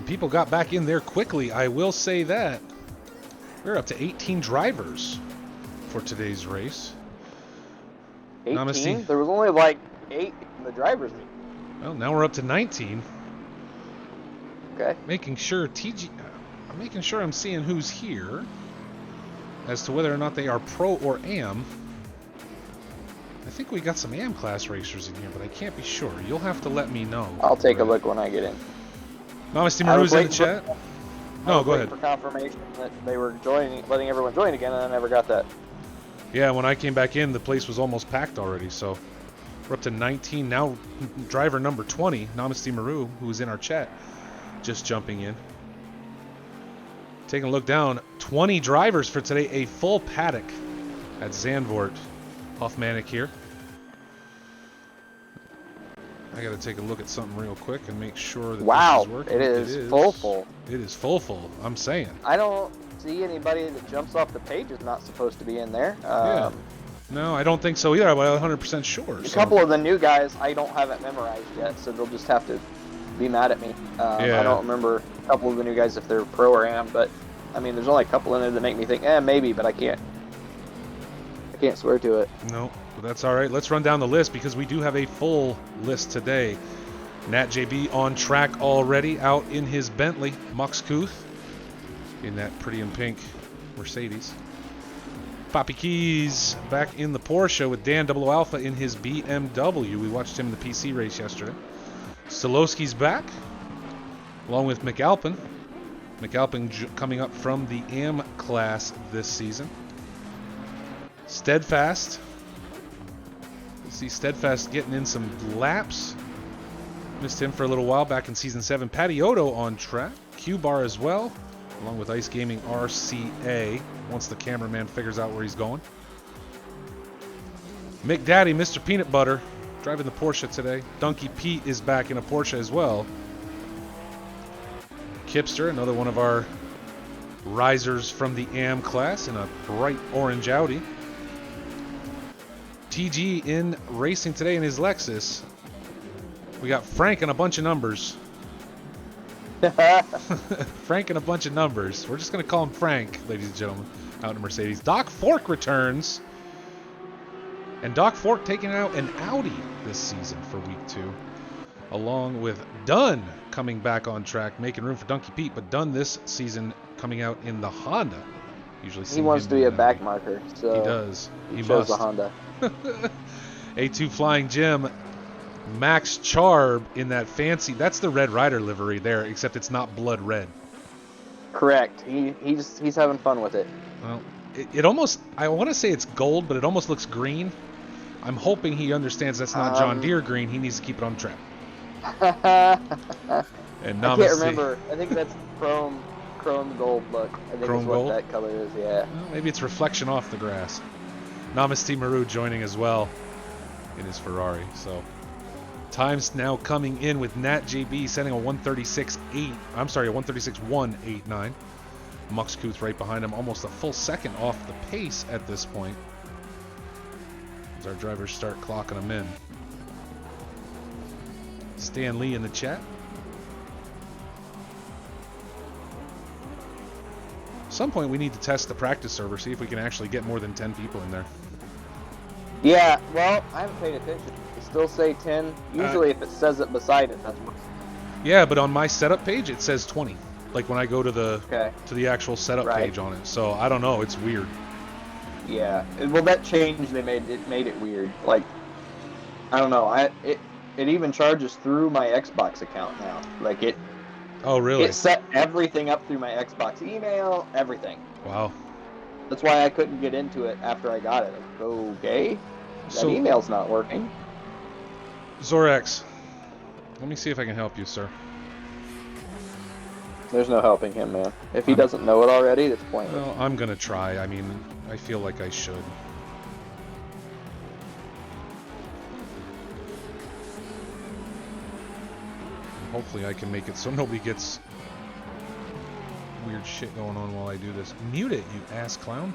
people got back in there quickly. I will say that. We're up to 18 drivers for today's race. 18? Namaste. There was only like 8 in the driver's meet. Well, now we're up to 19. Okay. Making sure I'm seeing who's here as to whether or not they are pro or am. I think we got some AM class racers in here, but I can't be sure. You'll have to let me know. I'll take a look when I get in. Namaste Maru's in the chat. No, go ahead. For confirmation that they were letting everyone join again, and I never got that. Yeah, when I came back in, the place was almost packed already, so we're up to 19. Now, driver number 20, Namaste Maru, who's in our chat, just jumping in. Taking a look down, 20 drivers for today, a full paddock at Zandvoort. Hoffmanic here. I got to take a look at something real quick and make sure that this is working. It is full. It is full. I'm saying. I don't see anybody that jumps off the page is not supposed to be in there. Yeah. No, I don't think so either. I'm 100% sure. A couple of the new guys, I don't have it memorized yet, so they'll just have to be mad at me. I don't remember a couple of the new guys if they're pro or am, but I mean, there's only a couple in there that make me think, maybe, but I can't swear to it. No, but that's all right. Let's run down the list because we do have a full list today. Nat JB on track already, out in his Bentley. Mux Kuth in that pretty and pink Mercedes. Poppy Keys back in the Porsche with Dan Double O Alpha in his BMW. We watched him in the PC race yesterday. Stolowski's back, along with McAlpin. McAlpin coming up from the AM class this season. Steadfast. See Steadfast getting in some laps. Missed him for a little while back in Season 7. Patioto on track. Q-Bar as well, along with Ice Gaming RCA, once the cameraman figures out where he's going. Mick Daddy, Mr. Peanut Butter, driving the Porsche today. Donkey Pete is back in a Porsche as well. Kipster, another one of our risers from the AM class in a bright orange Audi. TG in racing today in his Lexus. We got Frank and a bunch of numbers. Frank and a bunch of numbers. We're just going to call him Frank, ladies and gentlemen, out in Mercedes. Doc Fork returns. And Doc Fork taking out an Audi this season for week 2. Along with Dunn coming back on track, making room for Donkey Pete. But Dunn this season coming out in the Honda. Usually he wants to be a back marker, so he does. He chose the Honda. A2 Flying Jim, Max Charb in that fancy. That's the Red Rider livery there, except it's not blood red. Correct. He's having fun with it. Well, it almost, I want to say it's gold, but it almost looks green. I'm hoping he understands that's not John Deere green. He needs to keep it on track. And I can't remember. I think that's chrome gold look. I think chrome is what gold? that color is, yeah. Well, maybe it's reflection off the grass. Namaste Maru joining as well in his Ferrari. So times now coming in with Nat JB setting a 136.8. I'm sorry, a 136.189. Mux Kuth right behind him, almost a full second off the pace at this point. As our drivers start clocking them in. Stan Lee in the chat. At some point we need to test the practice server, see if we can actually get more than 10 people in there. Yeah, well, I haven't paid attention. It still say 10. Usually if it says it beside it, that's what. Yeah, but on my setup page it says 20. Like when I go to the actual setup page on it. So I don't know, it's weird. Yeah. Well, that change they made it weird. Like, I don't know. It even charges through my Xbox account now. Like it. Oh, really? It set everything up through my Xbox email, everything. Wow. That's why I couldn't get into it after I got it. Like, okay, that email's not working. Zorex, let me see if I can help you, sir. There's no helping him, man. If he doesn't know it already, it's pointless. Well, I'm going to try. I mean, I feel like I should. Hopefully I can make it so nobody gets weird shit going on while I do this. Mute it, you ass clown.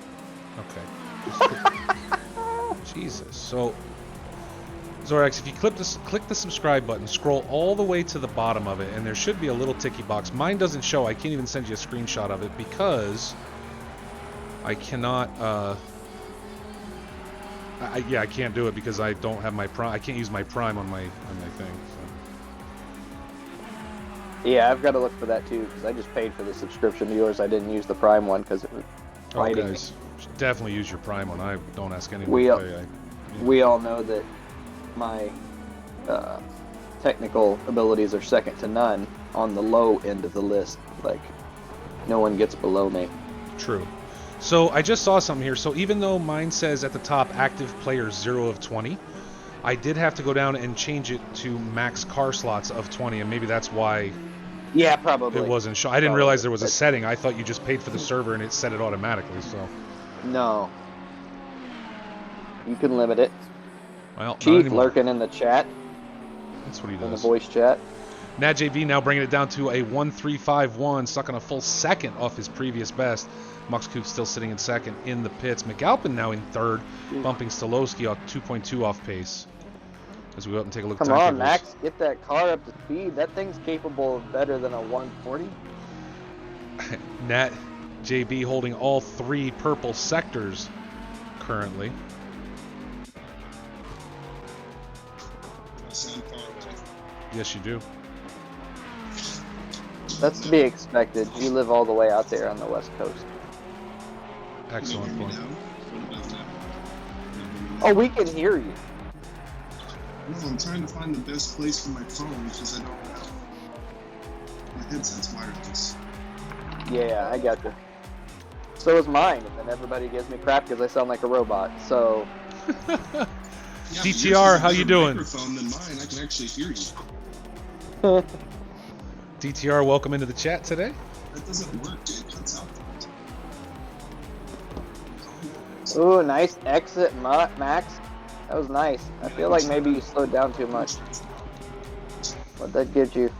Okay. Jesus. So, Zorax, if you click the subscribe button, scroll all the way to the bottom of it, and there should be a little ticky box. Mine doesn't show. I can't even send you a screenshot of it because I cannot. I can't do it because I don't have my Prime. I can't use my Prime on my thing. So. Yeah, I've got to look for that too because I just paid for the subscription to yours. I didn't use the Prime one because it was fighting me. Should definitely use your Prime one. I don't ask anyone. We all know that my technical abilities are second to none on the low end of the list. Like, no one gets below me. True. So I just saw something here. So even though mine says at the top active players 0 of 20, I did have to go down and change it to max car slots of 20, and maybe that's why. Yeah, probably. It wasn't show. I didn't realize there was a setting. I thought you just paid for the server and it set it automatically. So. No. You can limit it. Well, Chief lurking in the chat. That's what he does. In the voice chat. Nat JB now bringing it down to a 1:351, stuck on a full second off his previous best. Muxcoop still sitting in second in the pits. McAlpin now in third, bumping Stolowski off 2.2 off pace. As we go up and take a look at Come on, Max, get that car up to speed. That thing's capable of better than a 140. Nat JB holding all 3 purple sectors currently. Yes, you do. That's to be expected. You live all the way out there on the West Coast. Excellent point. Oh, we can hear you. No, I'm trying to find the best place for my phone because I don't have my headset's wireless. Yeah, I got you. So is mine, and then everybody gives me crap because I sound like a robot. So. Yeah, DTR, how you doing? Microphone than mine. I can actually hear you. DTR, welcome into the chat today. That doesn't work, dude. It cuts out. Ooh, nice exit, Max. That was nice. I feel like maybe you slowed down too much. What'd that give you?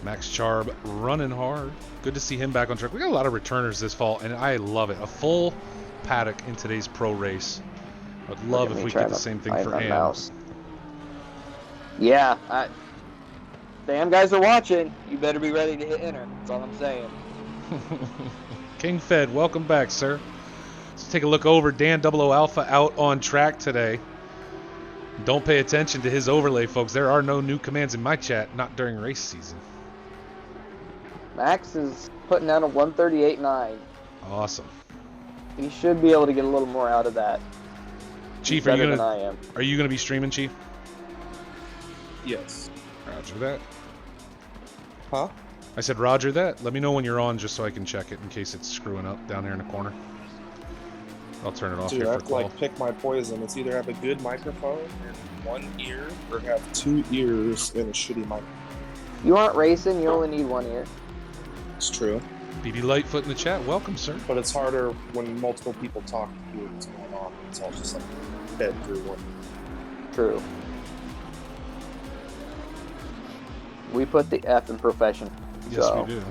Max Charb running hard. Good to see him back on track. We got a lot of returners this fall, and I love it. A full paddock in today's pro race. I'd love if we get the same thing for Am. Yeah, damn guys are watching. You better be ready to hit enter. That's all I'm saying. King Fed, welcome back, sir. Let's take a look over. Dan 00 Alpha out on track today. Don't pay attention to his overlay, folks. There are no new commands in my chat, not during race season. Max is putting down a 138.9. Awesome. He should be able to get a little more out of that. Chief, are you gonna be streaming, Chief? Yes. Roger that. Huh? I said roger that. Let me know when you're on just so I can check it in case it's screwing up down there in the corner. I'll turn it off here for I have to call. like pick my poison. It's either have a good microphone in one ear or have 2 ears and a shitty microphone. You aren't racing, you only need 1 ear. It's true. BB Lightfoot in the chat, welcome, sir. But it's harder when multiple people talk to hear what's going on. It's all just like fed through one. True. We put the F in profession. Yes, so. we do.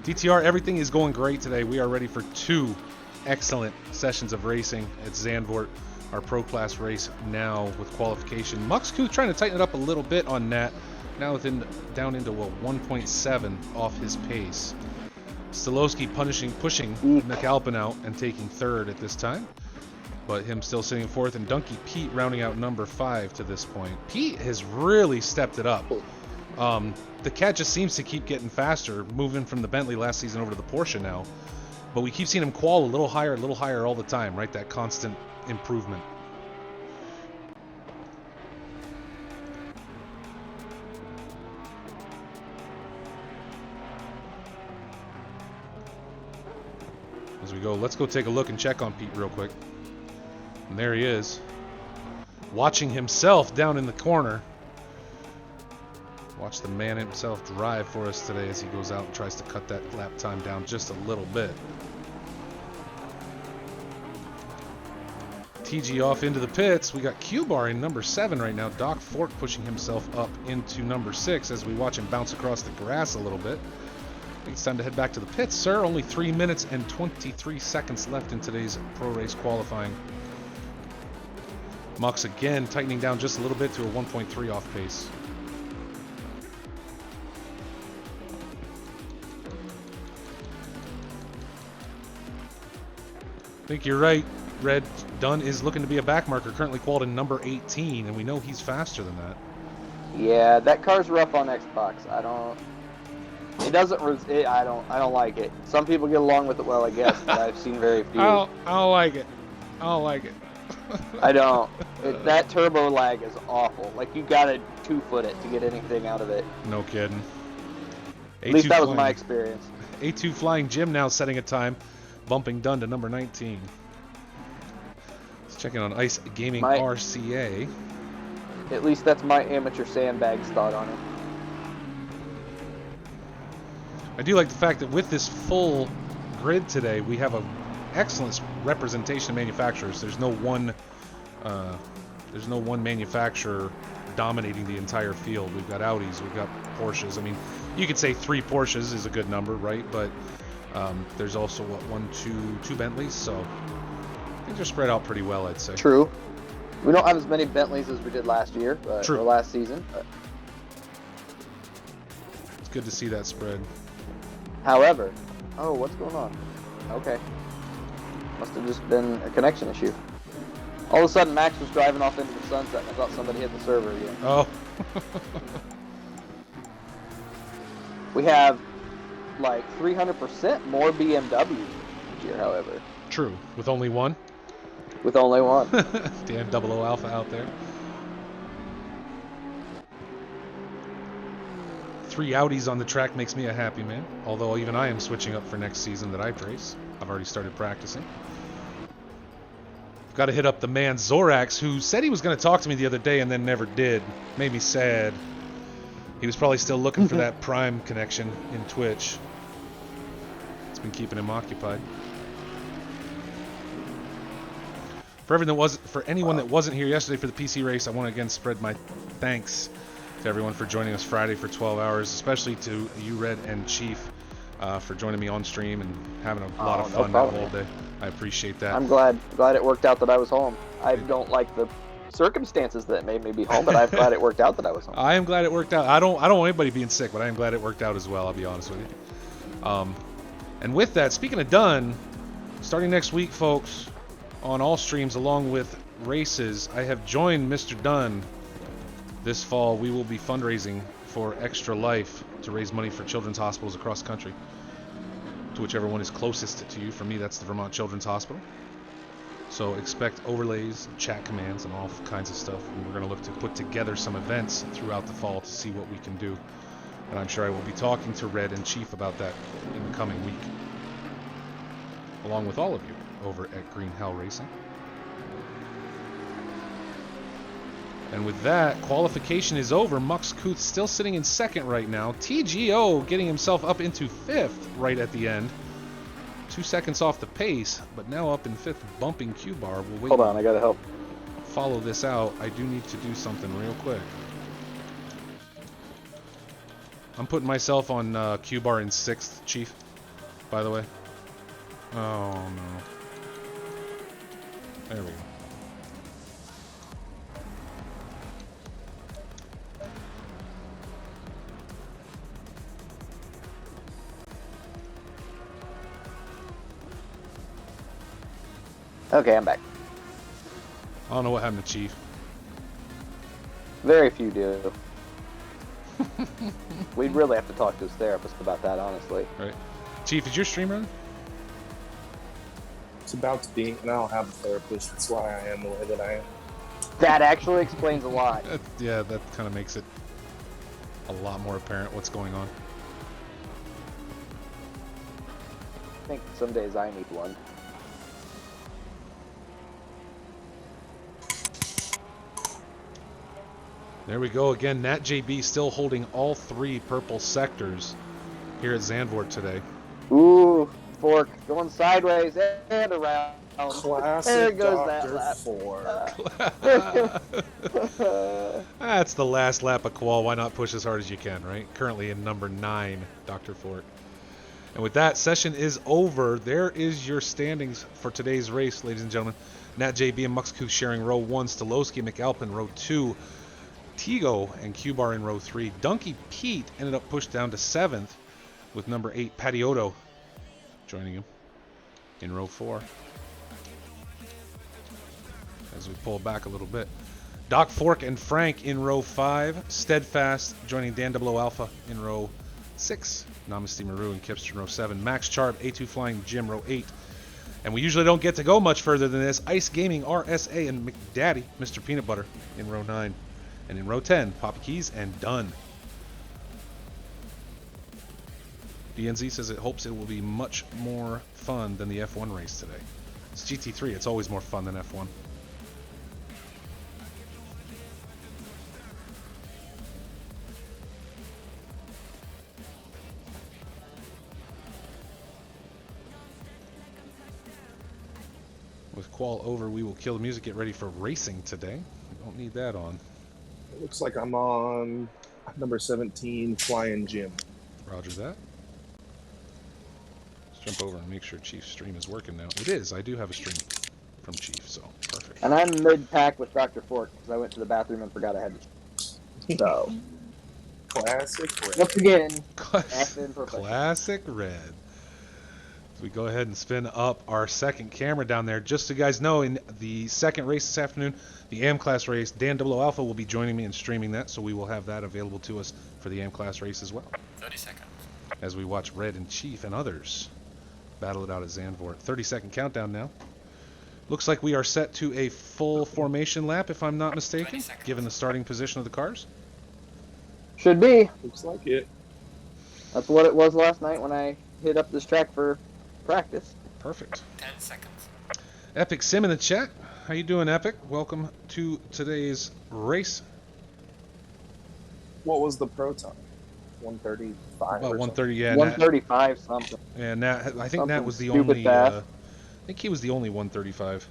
DTR, everything is going great today. We are ready for 2 excellent sessions of racing at Zandvoort, our pro class race now with qualification. Muxcoot trying to tighten it up a little bit on Nat, now down into a 1.7 off his pace. Stolowski pushing McAlpin out and taking third at this time, but him still sitting fourth, and Donkey Pete rounding out number 5 to this point. Pete has really stepped it up. The cat just seems to keep getting faster, moving from the Bentley last season over to the Porsche now. But we keep seeing him qual a little higher all the time, right? That constant improvement. As we go, let's go take a look and check on Pete real quick. And there he is, watching himself down in the corner. Watch the man himself drive for us today as he goes out and tries to cut that lap time down just a little bit. TG off into the pits. We got Q-Bar in number 7 right now. Doc Fork pushing himself up into number 6 as we watch him bounce across the grass a little bit. I think it's time to head back to the pits, sir. Only 3 minutes and 23 seconds left in today's pro race qualifying. Mux again tightening down just a little bit to a 1.3 off pace. I think you're right, Red. Dunn is looking to be a backmarker, currently qualified in number 18, and we know he's faster than that. Yeah, that car's rough on Xbox. I don't like it. Some people get along with it well, I guess, but I've seen very few. I don't like it. I don't like it. I don't. That turbo lag is awful. Like, you gotta 2-foot it to get anything out of it. No kidding. At least that was my experience. A2 Flying Jim now setting a time, bumping Dunn to number 19. Let's check in on Ice Gaming RCA. At least that's my amateur sandbags thought on it. I do like the fact that with this full grid today, we have an excellent representation of manufacturers. There's no one manufacturer dominating the entire field. We've got Audis, we've got Porsches. I mean, you could say 3 Porsches is a good number, right? But there's also two Bentleys, so things are spread out pretty well, I'd say. True. We don't have as many Bentleys as we did last year, or last season. But it's good to see that spread. However, oh, what's going on? Okay. Must have just been a connection issue. All of a sudden, Max was driving off into the sunset, and I thought somebody hit the server again. Oh. We have, like, 300% more BMWs this year, however. True. With only one? With only one. Damn 00 Alpha out there. 3 Audis on the track makes me a happy man. Although even I am switching up for next season that I race. I've already started practicing. Got to hit up the man Zorax, who said he was going to talk to me the other day and then never did. Made me sad. He was probably still looking for that Prime connection in Twitch. It's been keeping him occupied. For anyone that wasn't here yesterday for the PC race, I want to again spread my thanks to everyone for joining us Friday for 12 hours, especially to you, Red and Chief, for joining me on stream and having a lot of fun that whole day. I appreciate that. I'm glad it worked out that I was home. I don't like the circumstances that made me be home, but I'm glad it worked out that I was home. I am glad it worked out. I don't want anybody being sick, but I am glad it worked out as well, I'll be honest with you. And with that, speaking of Dunn, starting next week, folks, on all streams along with races, I have joined Mr. Dunn. This fall, we will be fundraising for Extra Life to raise money for children's hospitals across the country, to whichever one is closest to you. For me, that's the Vermont Children's Hospital. So expect overlays, chat commands, and all kinds of stuff. And we're going to look to put together some events throughout the fall to see what we can do. And I'm sure I will be talking to Red and Chief about that in the coming week, along with all of you over at Green Hell Racing. And with that, qualification is over. Mux Kuth still sitting in second right now. TGO getting himself up into fifth right at the end. 2 seconds off the pace, but now up in fifth, bumping Q-Bar. We'll wait. Hold on, I gotta help. Follow this out. I do need to do something real quick. I'm putting myself on Q-Bar in sixth, Chief, by the way. Oh, no. There we go. Okay, I'm back. I don't know what happened to Chief. Very few do. We'd really have to talk to his therapist about that, honestly. Right. Chief, is your stream running? It's about to be, and I don't have a therapist. That's why I am the way that I am. That actually explains a lot. Yeah, that kind of makes it a lot more apparent what's going on. I think some days I need one. There we go again. Nat JB still holding all 3 purple sectors here at Zandvoort today. Ooh, fork going sideways and around. Classic there goes Dr. that Fork. That's the last lap of qual. Why not push as hard as you can, right? Currently in number 9, Dr. Fork. And with that, session is over. There is your standings for today's race, ladies and gentlemen. Nat JB and Muxku sharing row 1. Stolowski and McAlpin row 2. Tigo and Q-Bar in row 3. Donkey Pete ended up pushed down to 7th with number 8 Patioto joining him in row 4. As we pull back a little bit. Doc Fork and Frank in row 5. Steadfast joining Dan Double Alpha in row 6. Namaste Maru and Kipster in row 7. Max Charb, A2 Flying Jim, row 8. And we usually don't get to go much further than this. Ice Gaming, RSA, and McDaddy, Mr. Peanut Butter, in row 9. And in row 10, Papa Keys and Dunn. DNZ says it hopes it will be much more fun than the F1 race today. It's GT3, it's always more fun than F1. With qual over, we will kill the music. Get ready for racing today. We don't need that on. It looks like I'm on number 17, Flying Jim. Roger that. Let's jump over and make sure Chief's stream is working now. It is. I do have a stream from Chief, so perfect. And I'm mid-pack with Dr. Fork because I went to the bathroom and forgot I had to. So. Classic red. Once again, Classic red. So we go ahead and spin up our second camera down there. Just so you guys know, in the second race this afternoon, the AM class race, Dan Double Alpha will be joining me and streaming that, so we will have that available to us for the AM class race as well. 30 seconds. As we watch Red and Chief and others battle it out at Zandvoort. 30-second countdown now. Looks like we are set to a full formation lap, if I'm not mistaken, given the starting position of the cars. Should be. Looks like it. That's what it was last night when I hit up this track for practice. Perfect. 10 seconds. Epic Sim in the chat. How you doing, Epic? Welcome to today's race. What was the pro time? 135. About 130, yeah. 135 something. Yeah, Nat. I think Something Nat was the stupid only. fast. I think he was the only 135,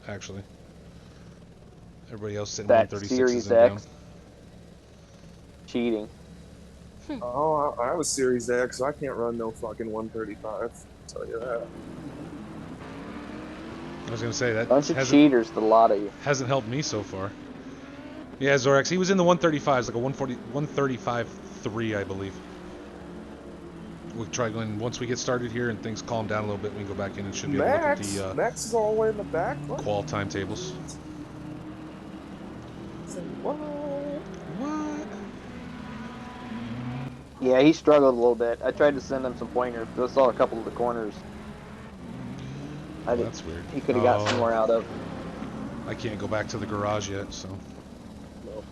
actually. Everybody else sitting That 136s Series and down. X. Cheating. Oh, I was Series X, so I can't run no fucking 135. I'll tell you that. I was gonna say that Bunch of cheaters, the lot of you. hasn't helped me so far. Yeah, Zorax, he was in the 135s, like a 135.3, I believe. We'll try going once we get started here and things calm down a little bit. We can go back in and should be able to look at the Max is all the way in the back. What? qual timetables. What? What? Yeah, he struggled a little bit. I tried to send him some pointers. I saw a couple of the corners. I think That's weird. he could have got some more out of. I can't go back to the garage yet, so No.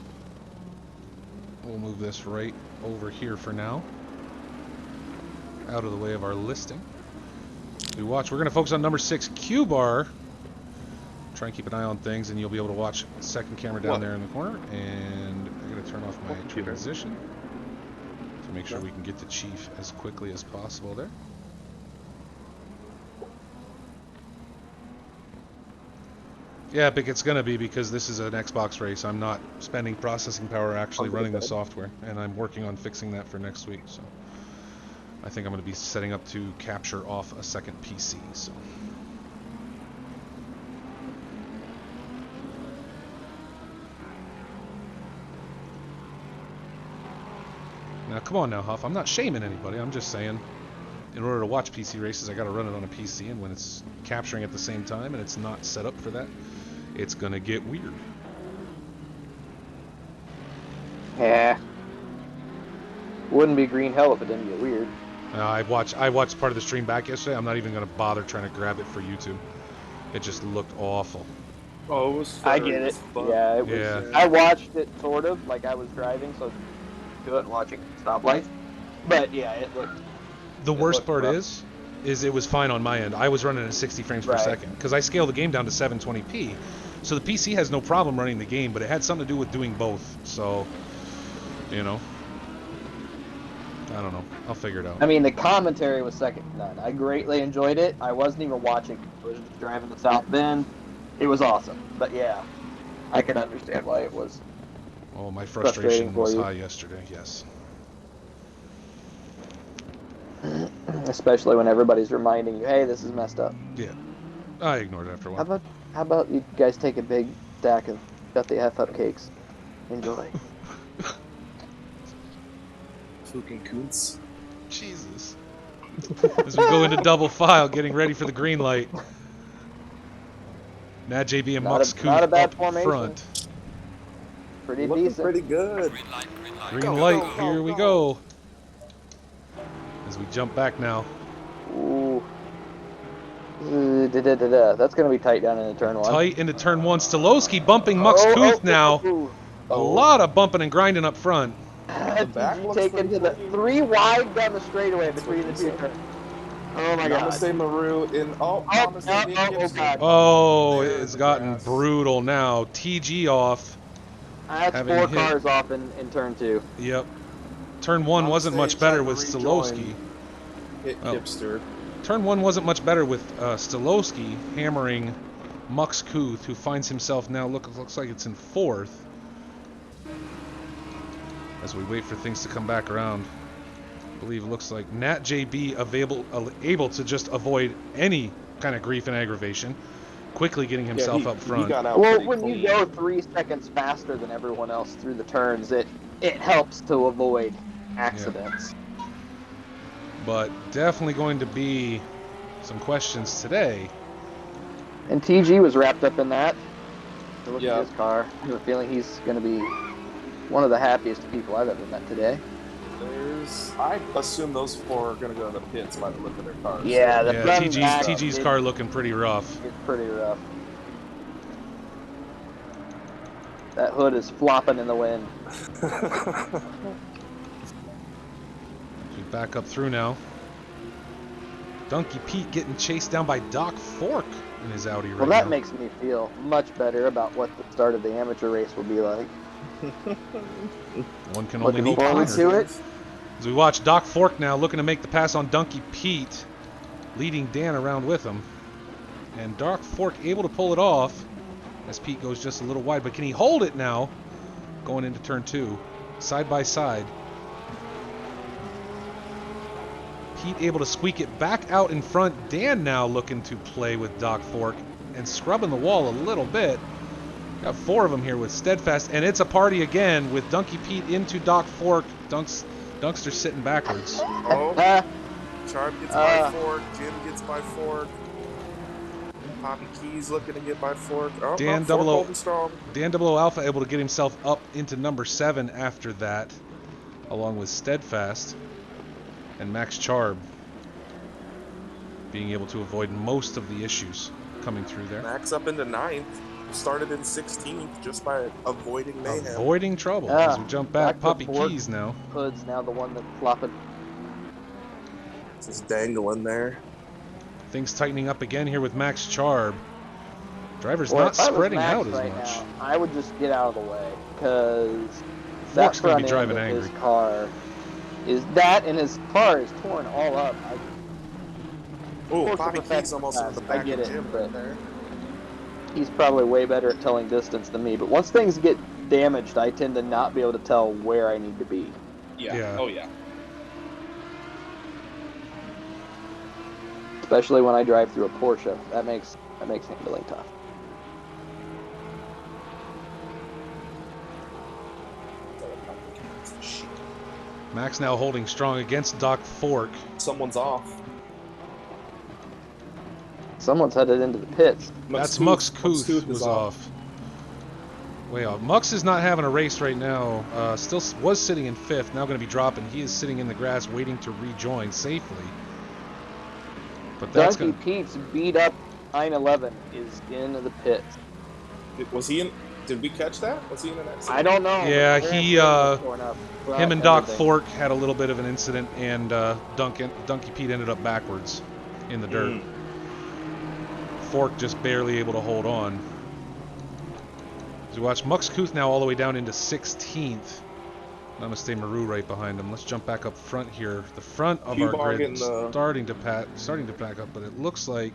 we'll move this right over here for now. Out of the way of our listing. We watch. We're going to focus on number 6, Q-Bar. Try and keep an eye on things, and you'll be able to watch the second camera down there in the corner. And I'm going to turn off my transition to make sure we can get to Chief as quickly as possible there. Yeah, Epic, it's going to be because this is an Xbox race. I'm not spending processing power actually running the software, and I'm working on fixing that for next week. So I think I'm going to be setting up to capture off a second PC. So now, come on now, Huff. I'm not shaming anybody. I'm just saying, in order to watch PC races, I got to run it on a PC, and when it's capturing at the same time and it's not set up for that, it's going to get weird. Yeah. Wouldn't be green hell if it didn't get weird. I watched part of the stream back yesterday. I'm not even going to bother trying to grab it for YouTube. It just looked awful. Oh, it was. I get it. Yeah, it was. Yeah. I watched it sort of like I was driving, so do it and watching stoplights. But yeah, it looked. The worst part rough. is it was fine on my end. I was running at 60 frames per second because I scaled the game down to 720p. So the PC has no problem running the game, but it had something to do with doing both. So, you know, I don't know. I'll figure it out. I mean, the commentary was second to none. I greatly enjoyed it. I wasn't even watching. I was just driving to South Bend. It was awesome. But yeah, I can understand why it was. Oh, my frustration for was you. high yesterday. Yes. Especially when everybody's reminding you, hey, this is messed up. Yeah. I ignored it after a How while. about How about you guys take a big stack of shut the F up cakes? Enjoy. Fucking Kuntz. Jesus. As we go into double file, getting ready for the green light. Nat JB and Not Mux a Kuth bad up formation. front. Pretty Looking decent. pretty good. Green light, here we go. As we jump back now. Ooh. That's going to be tight down into turn 1. Tight into turn 1. Stolowski bumping Mux Kuth now. A lot of bumping and grinding up front. The back looks taken pretty to the clean. 3 wide down the straightaway between the two turns. Oh my god. Namaste Maru in Namaste God. Oh, There's it's the gotten grass. brutal now. TG off. That's having 4 hit. cars off in turn 2. Yep. Turn 1 wasn't much better with Stolowski. Hit Hipster. Turn 1 wasn't much better with Stolowski hammering Mux Kuth, who finds himself now looks like it's in 4th. As we wait for things to come back around. I believe it looks like Nat JB able to just avoid any kind of grief and aggravation, quickly getting himself up front. He got out Well, pretty when clean. you go 3 seconds faster than everyone else through the turns, it helps to avoid accidents. Yeah. But definitely going to be some questions today. And TG was wrapped up in that. To look at his car, I have a feeling he's going to be one of the happiest people I've ever met today. I assume those 4 are going to go to the pits by the look of their cars. Yeah, the TG's car looking pretty rough. It's pretty rough. That hood is flopping in the wind. We back up through now. Donkey Pete getting chased down by Doc Fork in his Audi right now. Well, that makes me feel much better about what the start of the amateur race will be like. One can only Looking hope forward to it. As we watch Doc Fork now looking to make the pass on Donkey Pete, leading Dan around with him. And Doc Fork able to pull it off as Pete goes just a little wide. But can he hold it now going into turn 2? Side by side. Pete able to squeak it back out in front. Dan now looking to play with Doc Fork and scrubbing the wall a little bit. Got 4 of them here with Steadfast, and it's a party again with Donkey Pete into Doc Fork. Dunkster sitting backwards. Oh, Charb gets by Fork. Jim gets by Fork. Poppy Keys looking to get by Fork. Oh, Dan Fork 00 holding strong. Dan 00 Alpha able to get himself up into number 7 after that, along with Steadfast and Max Charb being able to avoid most of the issues coming through there. Max up into 9th. Started in 16th just by avoiding mayhem. Avoiding trouble as we jump back. Poppy Fork. Keys now. Hood's now the one that's flopping. Just dangling there. Things tightening up again here with Max Charb. Driver's not spreading out as right much. Now, I would just get out of the way because that Fork's gonna front be driving end of angry. his car is that, and his car is torn all up. Oh, Poppy Keys almost in the back of Jim Jim right there. He's probably way better at telling distance than me, but once things get damaged, I tend to not be able to tell where I need to be. Yeah. Oh, yeah. Especially when I drive through a Porsche. That makes handling tough. Max now holding strong against Doc Fork. Someone's off. Someone's headed into the pits. That's Mux Kuth was off. Way off. Mux is not having a race right now. Still was sitting in 5th. Now going to be dropping. He is sitting in the grass waiting to rejoin safely. But that's Donkey Pete's beat up 911 is in the pits. Was he in? Did we catch that? Was he in an accident? I don't know. Yeah, him and Doc everything. Fork had a little bit of an incident, and Donkey Pete ended up backwards in the dirt. Fork just barely able to hold on. As we watch Mux Kuth now all the way down into 16th. Namaste Maru right behind him. Let's jump back up front here. The front of our grid starting to pack up, but it looks like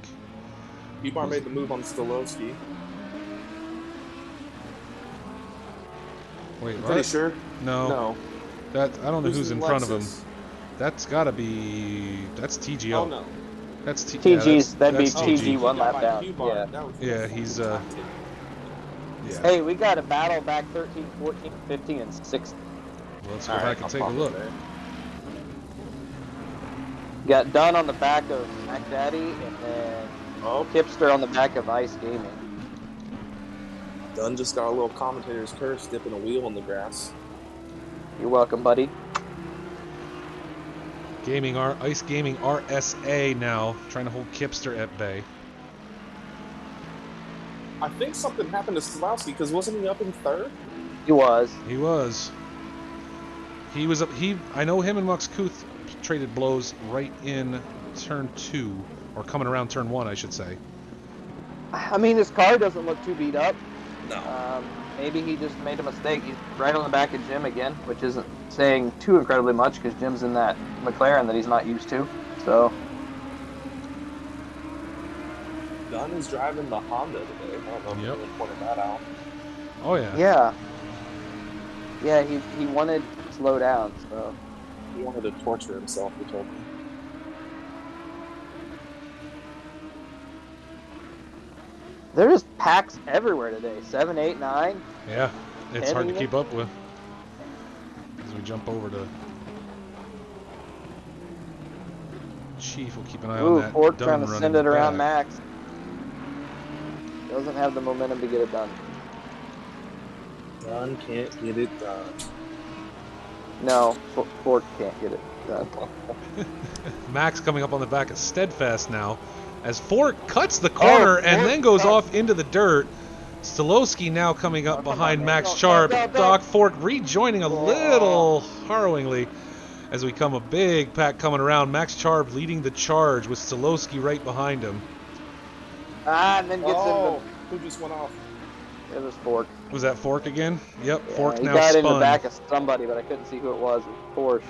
Ebar made the move on Stolowski. Wait, what? Pretty sure? No. That I don't know who's in front of him. Lexus? That's got to be... That's TGO. Oh, no. That's TG's. That'd be that's TG TG. one lap by down. Q-bar. Yeah. That was Yeah, he's yeah. Hey, we got a battle back 13, 14, 15, and 16. Well, let's go back and take a look. Got Dunn on the back of Mac Daddy, and then Kipster on the back of Ice Gaming. Dunn just got a little commentator's curse dipping a wheel in the grass. You're welcome, buddy. Ice Gaming RSA now trying to hold Kipster at bay. I think something happened to Slowski because wasn't he up in third? He was. He was. He was up. I know him and Mux Kuth traded blows right in turn 2, or coming around turn 1, I should say. I mean, his car doesn't look too beat up. No. Maybe he just made a mistake. He's right on the back of Jim again, which isn't saying too incredibly much because Jim's in that McLaren that he's not used to. So. Dunn is driving the Honda today. I don't know if you pointed that out. Oh, yeah. Yeah. Yeah, he wanted to slow down, so. He wanted to torture himself, he told me. There's packs everywhere today. 7, 8, 9. Yeah, it's hard to even. keep up with. As we jump over to Chief, we'll keep an eye on that. Ford Dunn trying to running send it around back. Max. Doesn't have the momentum to get it done. Dunn can't get it done. No, Ford can't get it done. Max coming up on the back of Steadfast now, as Ford cuts the corner and then goes off into the dirt. Stolowski now coming up behind Max Sharp. Doc Fork rejoining a little harrowingly as we come a big pack coming around. Max Charb leading the charge with Stolowski right behind him. And then gets into... Who just went off? It was Fork. Was that Fork again? Yep, Yeah, Fork he now got spun. in the back of somebody, but I couldn't see who it was. It was Porsche.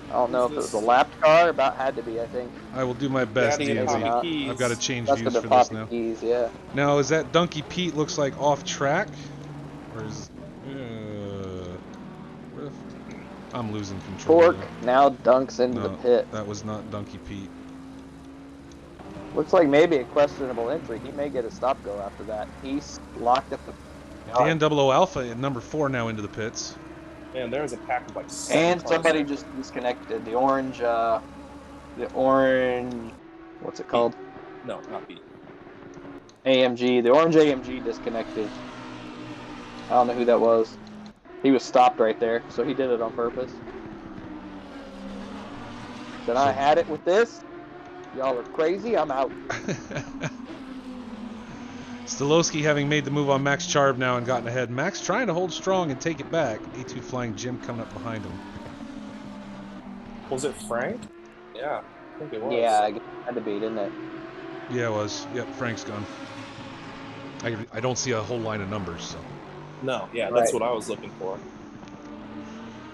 I don't know if it was a lapped car. About had to be, I think. I will do my best, DNZ. I've got to change views for this now. Keys, yeah. Now, is that Donkey Pete looks like off track? Or is... I'm losing control. Fork now dunks into the pit. That was not Donkey Pete. Looks like maybe a questionable entry. He may get a stop-go after that. He's locked up the... Dan Double-O Alpha at number 4 now into the pits. Man, there's a pack of like 7 And cars somebody there. just disconnected. The orange, what's it called? No, not Pete. AMG. The orange AMG disconnected. I don't know who that was. He was stopped right there, so he did it on purpose. Said, I had it with this. Y'all are crazy. I'm out. Stolowski having made the move on Max Charb now and gotten ahead. Max trying to hold strong and take it back. A2 Flying Jim coming up behind him. Was it Frank? Yeah, I think it was. Yeah, I had to beat, didn't it? Yeah, it was. Yep, Frank's gone. I don't see a whole line of numbers, so. No, yeah, that's what I was looking for.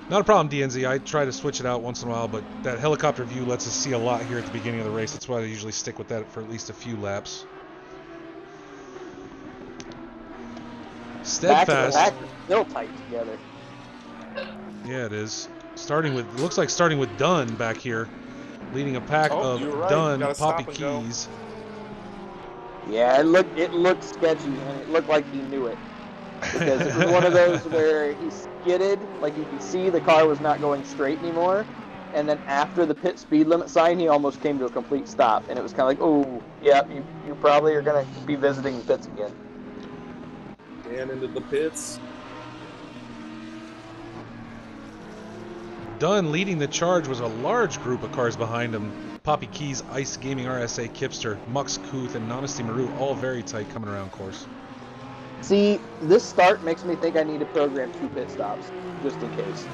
Not a problem, DNZ. I try to switch it out once in a while, but that helicopter view lets us see a lot here at the beginning of the race. That's why I usually stick with that for at least a few laps. Steadfast. Back is still tight together. Yeah, it is. Looks like starting with Dunn back here, leading a pack of right. Dunn, Stop Poppy and go. Keys. Yeah, it looked sketchy, and it looked like he knew it. Because it was one of those where he skidded, like you could see the car was not going straight anymore, and then after the pit speed limit sign, he almost came to a complete stop, and it was kind of like, oh, yeah, you probably are going to be visiting the pits again. Dan into the pits. Dunn leading the charge was a large group of cars behind him. Poppy Keys, Ice Gaming, RSA, Kipster, Mux Kuth, and Namaste Maru, all very tight coming around course. See, this start makes me think I need to program 2 pit stops, just in case.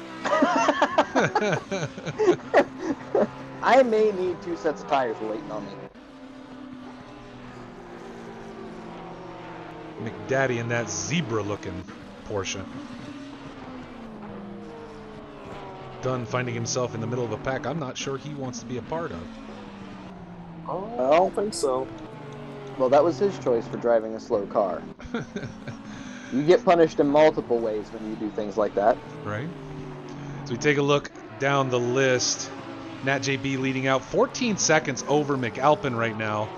I may need 2 sets of tires waiting on me. McDaddy in that zebra-looking Porsche. Dunn finding himself in the middle of a pack I'm not sure he wants to be a part of. Oh, I don't think so. Well, that was his choice for driving a slow car. You get punished in multiple ways when you do things like that. Right. So we take a look down the list. Nat JB leading out 14 seconds over McAlpin right now.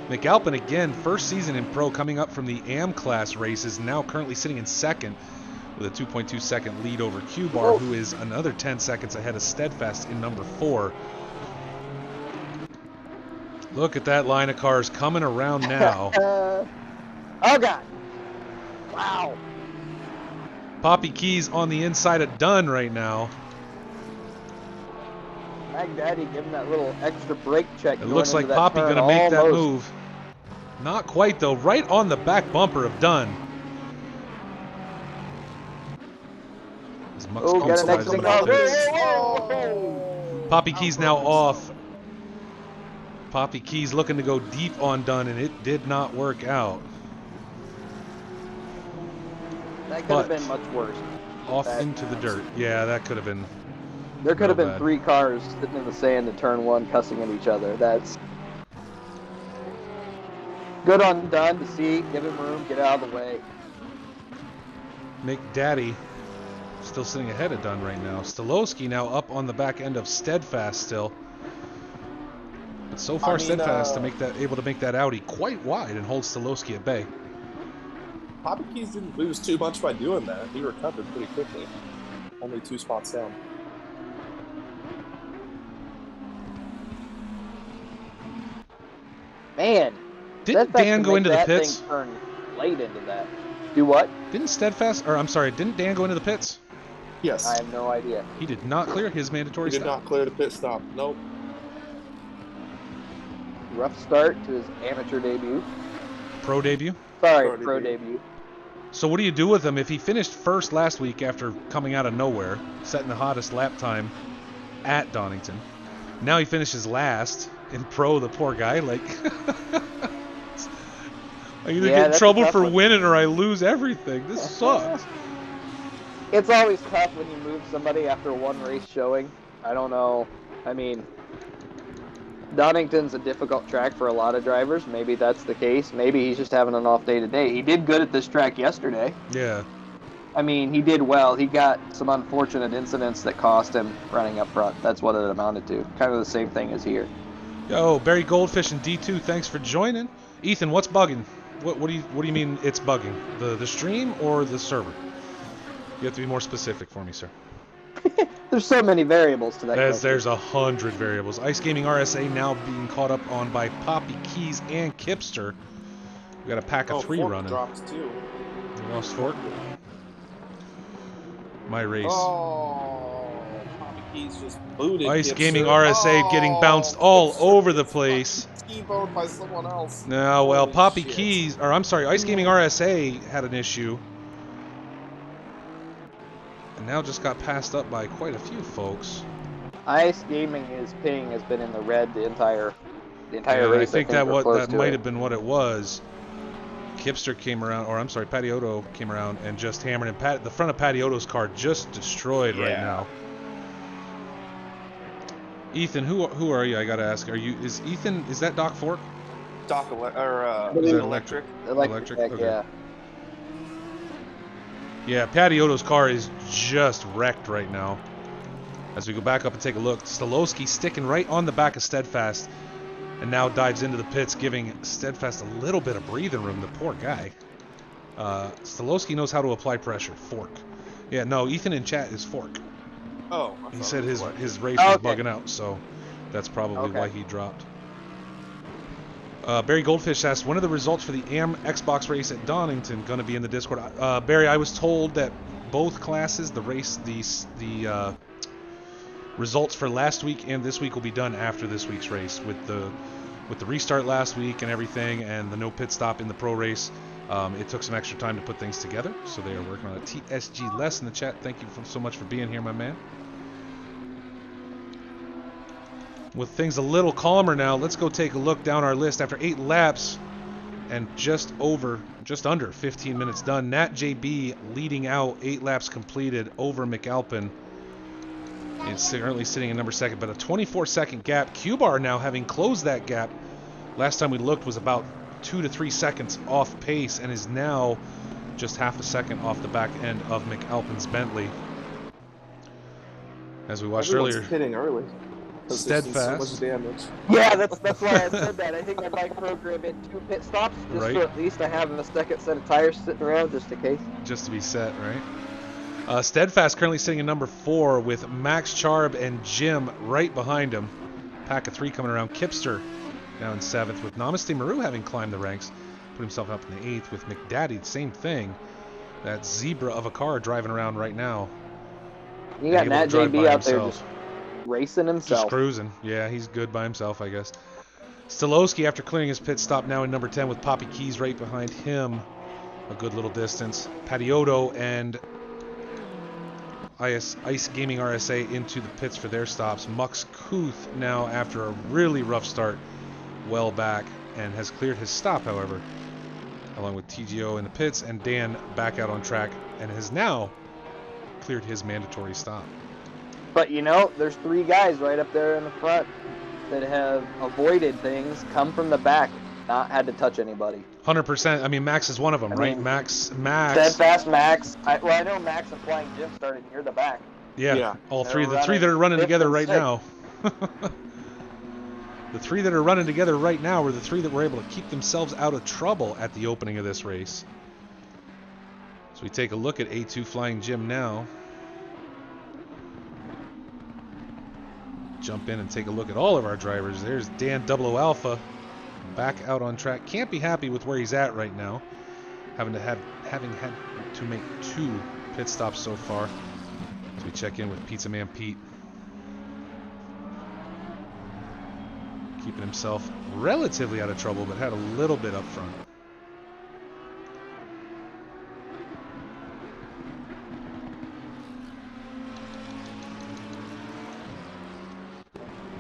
McAlpin, again, first season in pro, coming up from the AM class races, now currently sitting in second with a 2.2 second lead over Q-Bar, who is another 10 seconds ahead of Steadfast in number 4. Look at that line of cars coming around now. Oh, God. Wow. Poppy Keys on the inside of Dunn right now. Mag Daddy giving that little extra brake check. It looks like Poppy going to make that move. Not quite, though. Right on the back bumper of Dunn. Oh, got an extra car. Poppy Keys now off. Poppy Keys looking to go deep on Dunn, and it did not work out. That could have been much worse. Off into the dirt. Yeah, that could have been. There could have been 3 cars sitting in the sand in turn 1 cussing at each other. That's good on Dunn to see. Give him room. Get out of the way. McDaddy still sitting ahead of Dunn right now. Stolowski now up on the back end of Steadfast still. But so far, Steadfast able to make that Audi quite wide and hold Stolowski at bay. Poppy Keys didn't lose too much by doing that. He recovered pretty quickly. Only 2 spots down. Man. Didn't Dan go into the pits? Thing turn late into that. Do what? Didn't Dan go into the pits? Yes. I have no idea. He did not clear his mandatory stop. He did not clear the pit stop. Nope. Rough start to his amateur debut. Pro debut? Sorry, pro debut. So what do you do with him if he finished first last week after coming out of nowhere, setting the hottest lap time at Donington? Now he finishes last in pro, the poor guy. Like, I either get in trouble for winning or I lose everything. This sucks. It's always tough when you move somebody after 1 race showing. I don't know. I mean, Donington's a difficult track for a lot of drivers. Maybe that's the case. Maybe he's just having an off day today. He did good at this track yesterday. Yeah. I mean, he did well. He got some unfortunate incidents that cost him running up front. That's what it amounted to. Kind of the same thing as here. Yo, Barry Goldfish and D2, thanks for joining. Ethan, what's bugging? What do you mean it's bugging? The stream or the server? You have to be more specific for me, sir. There's so many variables to that. There's 100 variables. Ice Gaming RSA now being caught up on by Poppy Keys and Kipster. We got a pack of 3 running. Dropped too. We lost Fork. My race. Oh, Poppy Keys just booted Ice Kipster. Gaming RSA getting bounced all over the place. T-boned by someone else. No, well, Holy Poppy shit. Keys, or I'm sorry, Ice Gaming RSA had an issue. And now just got passed up by quite a few folks. Ice Gaming, his ping has been in the red the entire race. I think that might have been what it was. Kipster came around, or I'm sorry, Patioto came around and just hammered him. The front of Patioto's car just destroyed right now. Ethan, who are you? I gotta ask. Is that Doc Fork? Electric. Okay. Yeah. Yeah, Patioto's car is just wrecked right now. As we go back up and take a look, Stolowski sticking right on the back of Steadfast, and now dives into the pits, giving Steadfast a little bit of breathing room. The poor guy. Stolowski knows how to apply pressure. Fork. Yeah, no, Ethan in chat is Fork. Oh. He said his race was bugging out, so that's probably why he dropped. Barry Goldfish asked, when are the results for the AM Xbox race at Donington going to be in the Discord? Barry, I was told that both classes, the results for last week and this week will be done after this week's race with the restart last week and everything, and the no pit stop in the pro race. It took some extra time to put things together, so they are working on it. TSG Les in the chat, thank you so much for being here, my man. With things a little calmer now, let's go take a look down our list after 8 laps and just under 15 minutes done. Nat JB leading out, 8 laps completed over McAlpin. It's currently sitting in number 2nd, but a 24-second gap. Q-Bar now having closed that gap. Last time we looked was about 2 to 3 seconds off pace and is now just half a second off the back end of McAlpin's Bentley. As we watched earlier. Pitting early. Because there's been so Steadfast. much damage. Yeah, that's why I said that. I think I might program in 2 pit stops just Right. so at least I have a second set of tires sitting around just in case. Just to be set, right? Steadfast currently sitting in number 4 with Max Charb and Jim right behind him. Pack of 3 coming around. Kipster now in 7th with Namaste Maru having climbed the ranks. Put himself up in the 8th with McDaddy, same thing. That zebra of a car driving around right now. You got able to Nat drive by JB out there himself. just racing himself. Just cruising. Yeah, he's good by himself, I guess. Stolowski, after clearing his pit stop, now in number 10 with Poppy Keys right behind him. A good little distance. Patioto and Ice Gaming RSA into the pits for their stops. Mux Kuth now, after a really rough start, well back and has cleared his stop, however, along with TGO in the pits, and Dan back out on track and has now cleared his mandatory stop. But you know, there's 3 guys right up there in the front that have avoided things, come from the back, not had to touch anybody. 100%. I mean, Max is one of them, right? mean, Max. Steadfast, Max. I know Max and Flying Jim started near the back. Yeah, all They're 3. The 3 that are running running together fifth right and now. The 3 that are running together right now were the 3 that were able to keep themselves out of trouble at the opening of this race. So we take a look at A2 Flying Jim now. Jump in and take a look at all of our drivers. There's Dan 00 Alpha back out on track. Can't be happy with where he's at right now. Having had to make 2 pit stops so far. So we check in with Pizza Man Pete. Keeping himself relatively out of trouble, but had a little bit up front.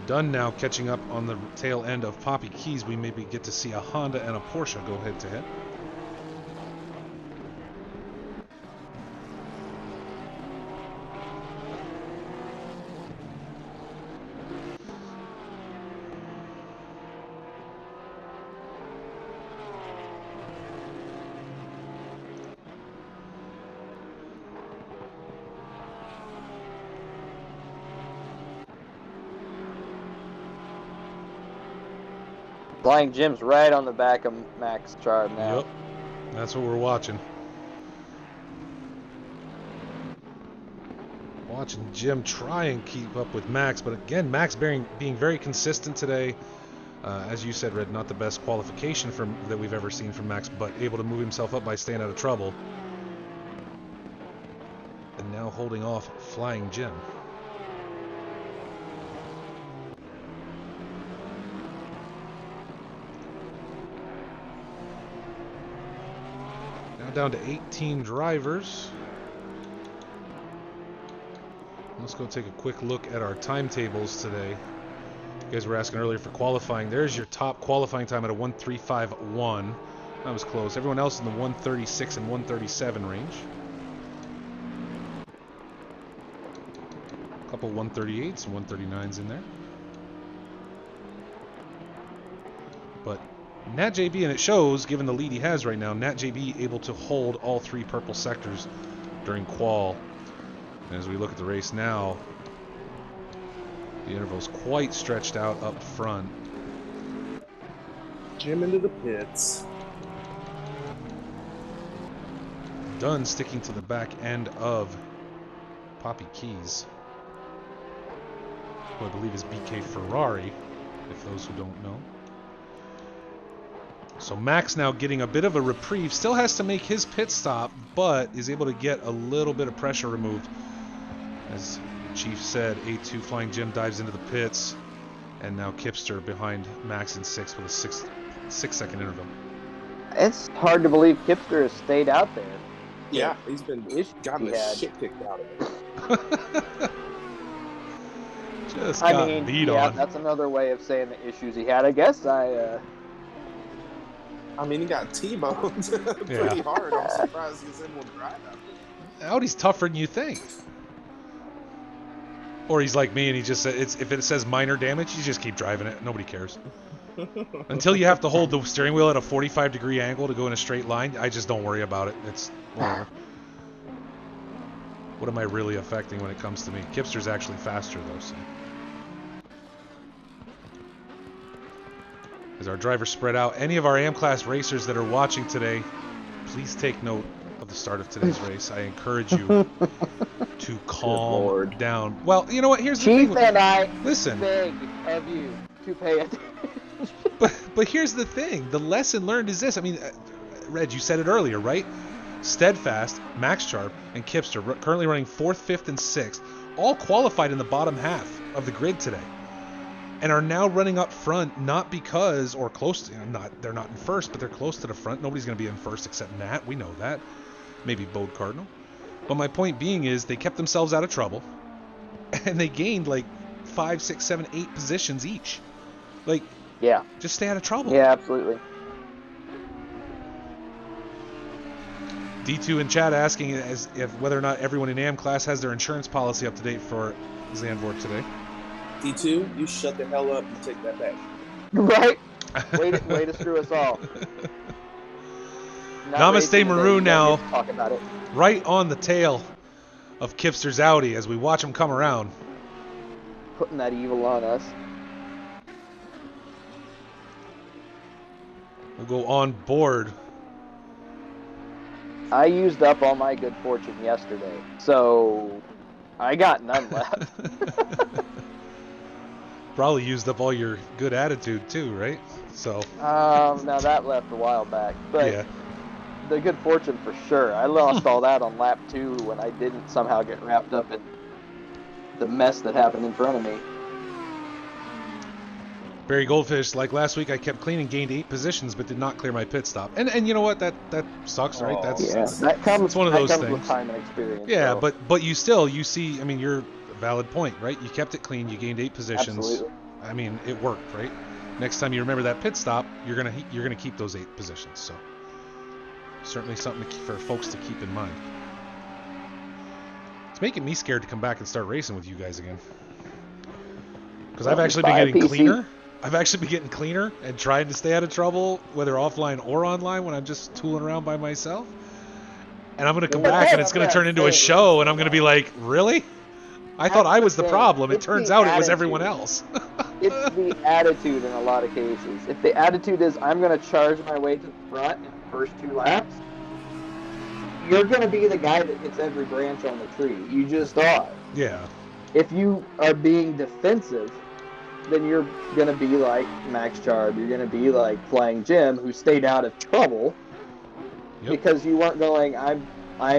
Done now, catching up on the tail end of Poppy Keys. We maybe get to see a Honda and a Porsche go head to head. Flying Jim's right on the back of Max Charb now. Yep, that's what we're watching. Watching Jim try and keep up with Max, but again, Max being very consistent today. As you said, Red, not the best qualification that we've ever seen from Max, but able to move himself up by staying out of trouble. And now holding off Flying Jim. Now down to 18 drivers. Let's go take a quick look at our timetables today. You guys were asking earlier for qualifying. There's your top qualifying time at a 1:35.1. That was close. Everyone else in the 1:36 and 1:37 range. A couple 1:38s and 1:39s in there. But Nat JB, and it shows, given the lead he has right now, Nat JB able to hold all 3 purple sectors during qual. And as we look at the race now, the interval's quite stretched out up front. Jim into the pits. Dunn sticking to the back end of Poppy Keys, who I believe is BK Ferrari, if those who don't know. So Max now getting a bit of a reprieve. Still has to make his pit stop, but is able to get a little bit of pressure removed. As Chief said, A2 Flying Jim dives into the pits, and now Kipster behind Max in 6th with a 6-second interval. It's hard to believe Kipster has stayed out there. Yeah, he's been gotten the shit kicked out of it. Just got beat on. That's another way of saying the issues he had. I guess I mean, he got T-boned pretty hard. I'm surprised he's in one drive out there. Audi's tougher than you think. Or he's like me and he just said, if it says minor damage, you just keep driving it. Nobody cares. Until you have to hold the steering wheel at a 45-degree angle to go in a straight line, I just don't worry about it. It's whatever. What am I really affecting when it comes to me? Kipster's actually faster, though. So. as our drivers spread out. Any of our AM class racers that are watching today, please take note of the start of today's race. I encourage you to calm down. Well, you know what? Here's the thing. Chief and I listen, beg of you to pay attention. But here's the thing. The lesson learned is this. I mean, Reg, you said it earlier, right? Steadfast, Max Sharp, and Kipster currently running 4th, 5th, and 6th, all qualified in the bottom half of the grid today, and are now running up front, not because, or close to, they're not in first, but they're close to the front. Nobody's going to be in first except Nat. We know that. Maybe Bode Cardinal. But my point being is they kept themselves out of trouble, and they gained like 5, 6, 7, 8 positions each. Like, yeah, just stay out of trouble. Yeah, absolutely. D2 in chat asking if whether or not everyone in AM class has their insurance policy up to date for Zandvoort today. D2, you shut the hell up and take that back. Right? Way to screw us all. Namaste Maru now, talk about it. Right on the tail of Kipster's Audi as we watch him come around. Putting that evil on us. We'll go on board. I used up all my good fortune yesterday, so I got none left. Probably used up all your good attitude too, right? So. Now that left a while back, but yeah. The good fortune for sure. I lost all that on lap 2 when I didn't somehow get wrapped up in the mess that happened in front of me. Barry Goldfish, like last week, I kept clean and gained 8 positions, but did not clear my pit stop. And you know what? That sucks, right? That comes one of those things. With time and experience. Yeah, so. but you see. I mean, you're a valid point, right? You kept it clean. You gained 8 positions. Absolutely. I mean, it worked, right? Next time you remember that pit stop, you're gonna keep those 8 positions. So certainly something for folks to keep in mind. It's making me scared to come back and start racing with you guys again, because I've actually been getting cleaner. I've actually been getting cleaner and trying to stay out of trouble, whether offline or online, when I'm just tooling around by myself. And I'm going to come back and it's going to turn into a show, and I'm going to be like, really? I thought I was the problem. It turns out it was everyone else. It's the attitude in a lot of cases. If the attitude is, I'm going to charge my way to the front in the first 2 laps, you're going to be the guy that hits every branch on the tree. You just are. Yeah. If you are being defensive, then you're going to be like Max Charb. You're going to be like Flying Jim, who stayed out of trouble because you weren't going, I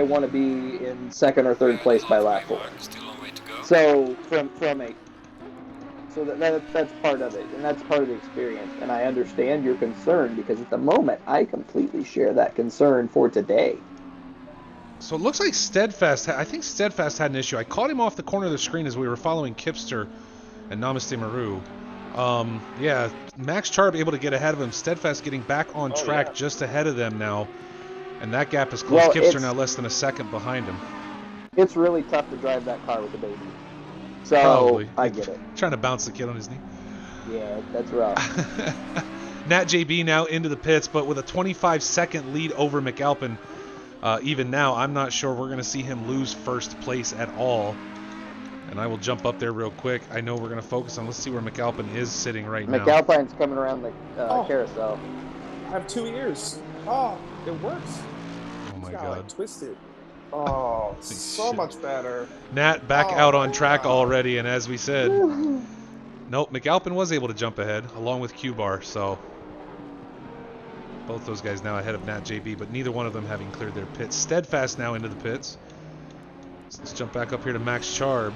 want to be in 2nd or 3rd place by lap 4. So that's part of it, and that's part of the experience. And I understand your concern, because at the moment I completely share that concern for today. So it looks like Steadfast had an issue. I caught him off the corner of the screen as we were following Kipster and Namaste Maru. Yeah, Max Charb able to get ahead of him. Steadfast getting back on track just ahead of them now. And that gap is closed. Kipster now less than a second behind him. It's really tough to drive that car with a baby. So, probably. I get it. Trying to bounce the kid on his knee. Yeah, that's rough. Nat JB now into the pits, but with a 25-second lead over McAlpin. Even now, I'm not sure we're going to see him lose first place at all. And I will jump up there real quick. I know we're going to focus on, let's see where McAlpin is sitting right now. McAlpine's coming around the carousel. I have 2 ears. Oh, it works. Oh my God. Like, twisted. Oh, so much better. Nat back out on track already, and as we said, nope, McAlpin was able to jump ahead along with Q-Bar, so both those guys now ahead of Nat JB, but neither one of them having cleared their pits. Steadfast now into the pits. So let's jump back up here to Max Charb.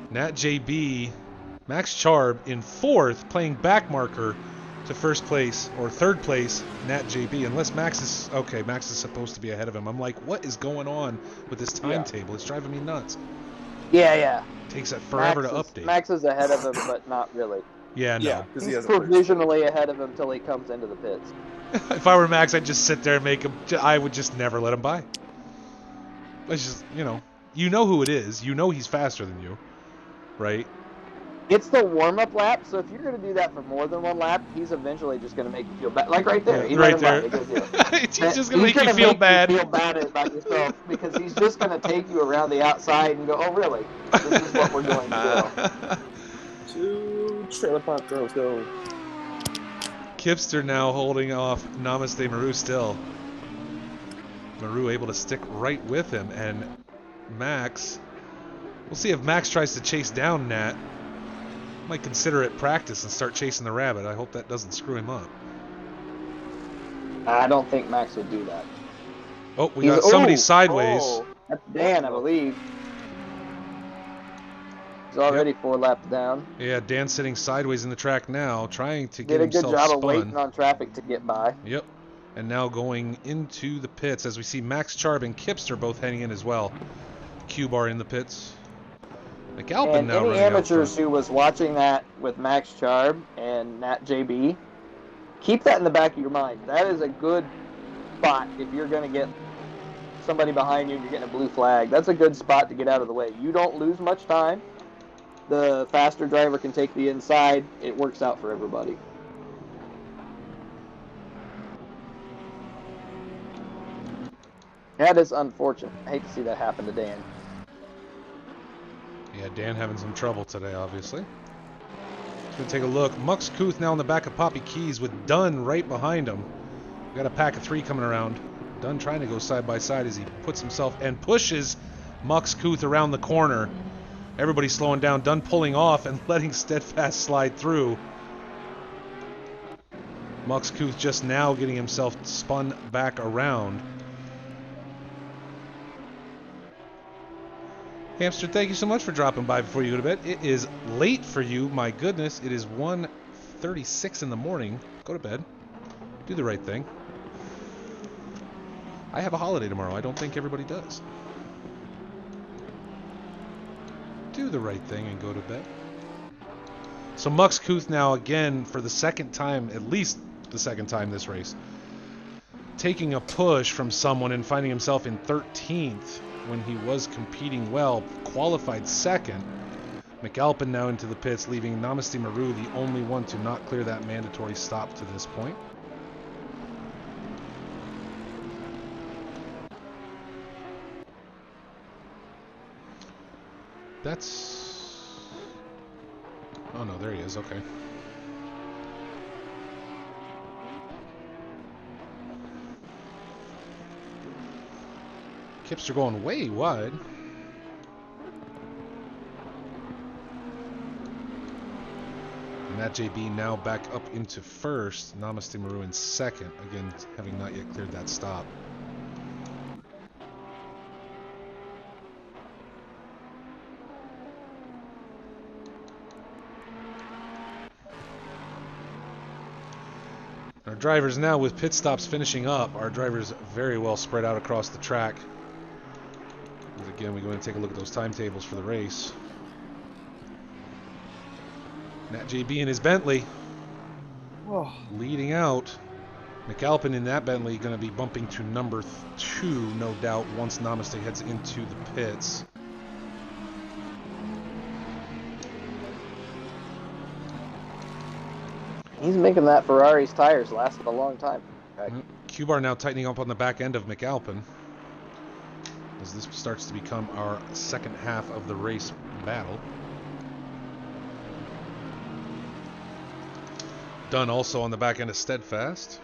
Nat JB, Max Charb in 4th, playing back marker to 1st place or 3rd place, Nat JB. Unless Max is supposed to be ahead of him. I'm like, what is going on with this timetable? It's driving me nuts. Yeah. Takes that forever to update. Max is ahead of him, but not really. Yeah, no. Yeah, he's provisionally ahead of him until he comes into the pits. If I were Max, I'd just sit there and make him. I would just never let him by. It's just, you know who it is. You know he's faster than you, right? It's the warm-up lap, so if you're going to do that for more than 1 lap, he's eventually just going to make you feel bad. Like right there. Right there. He's just going to make you feel bad. You feel bad about yourself, because he's just going to take you around the outside and go, oh, really? This is what we're going to do. 2 trailer park girls go. Kipster now holding off Namaste Maru still. Maru able to stick right with him, and Max... We'll see if Max tries to chase down Nat. Might consider it practice and start chasing the rabbit. I hope that doesn't screw him up. I don't think Max would do that. Oh, we got somebody sideways. Oh, that's Dan, I believe. He's already 4 laps down. Yeah, Dan's sitting sideways in the track now, trying to get himself himself Did a good job spun. of waiting on traffic to get by. Yep. And now going into the pits as we see Max Charb and Kipster both heading in as well. Q-Bar in the pits. McAlpin and now any running amateurs who was watching that with Max Charb and Nat JB, keep that in the back of your mind. That is a good spot if you're going to get somebody behind you and you're getting a blue flag. That's a good spot to get out of the way. You don't lose much time. The faster driver can take the inside. It works out for everybody. That is unfortunate. I hate to see that happen to Dan. Yeah, Dan having some trouble today, obviously. Let's go take a look. Mux Kuth now in the back of Poppy Keys with Dunn right behind him. We got a pack of 3 coming around. Dunn trying to go side by side as he puts himself and pushes Mux Kuth around the corner. Everybody slowing down. Dunn pulling off and letting Steadfast slide through. Mux Kuth just now getting himself spun back around. Hamster, thank you so much for dropping by before you go to bed. It is late for you, my goodness. It is 1:36 in the morning. Go to bed. Do the right thing. I have a holiday tomorrow. I don't think everybody does. Do the right thing and go to bed. So Mux Kuth now again for the second time, at least the second time this race, taking a push from someone and finding himself in 13th. When he was competing well, qualified second. McAlpin now into the pits, leaving Namaste Maru the only one to not clear that mandatory stop to this point. That's... Oh no, there he is, okay. Kipster going way wide. And that JB now back up into first. Namaste Maru in second. Again, having not yet cleared that stop. Our drivers now with pit stops finishing up. Our drivers very well spread out across the track. Again, we go and take a look at those timetables for the race. Nat JB in his Bentley leading out. McAlpin in that Bentley going to be bumping to number 2, no doubt, once Namaste heads into the pits. He's making that Ferrari's tires last a long time. Okay. Q-Bar now tightening up on the back end of McAlpin, as this starts to become our second half of the race battle. Dunn also on the back end of Steadfast.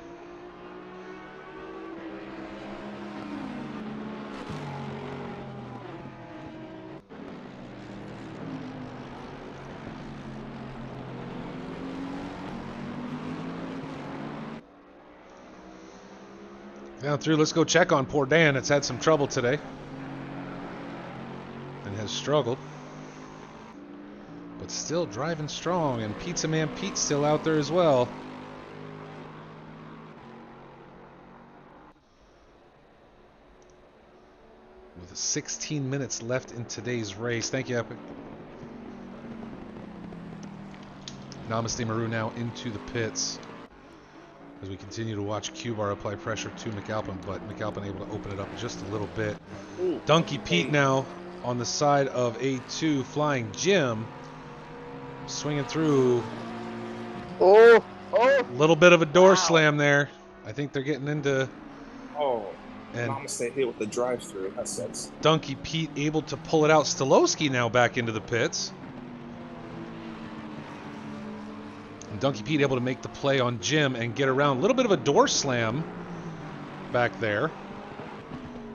Down through, let's go check on poor Dan. It's had some trouble today and has struggled, but still driving strong. And Pizza Man Pete's still out there as well. With 16 minutes left in today's race. Thank you, Epic. Namaste Maru now into the pits as we continue to watch Q-Bar apply pressure to McAlpin, but McAlpin able to open it up just a little bit. Donkey Pete now on the side of A2, Flying Jim swinging through. Oh! Little bit of a door slam there. I think they're getting into. And Namaste hit with the drive-through. That sucks. Donkey Pete able to pull it out. Stolowski now back into the pits. And Donkey Pete able to make the play on Jim and get around. A little bit of a door slam back there.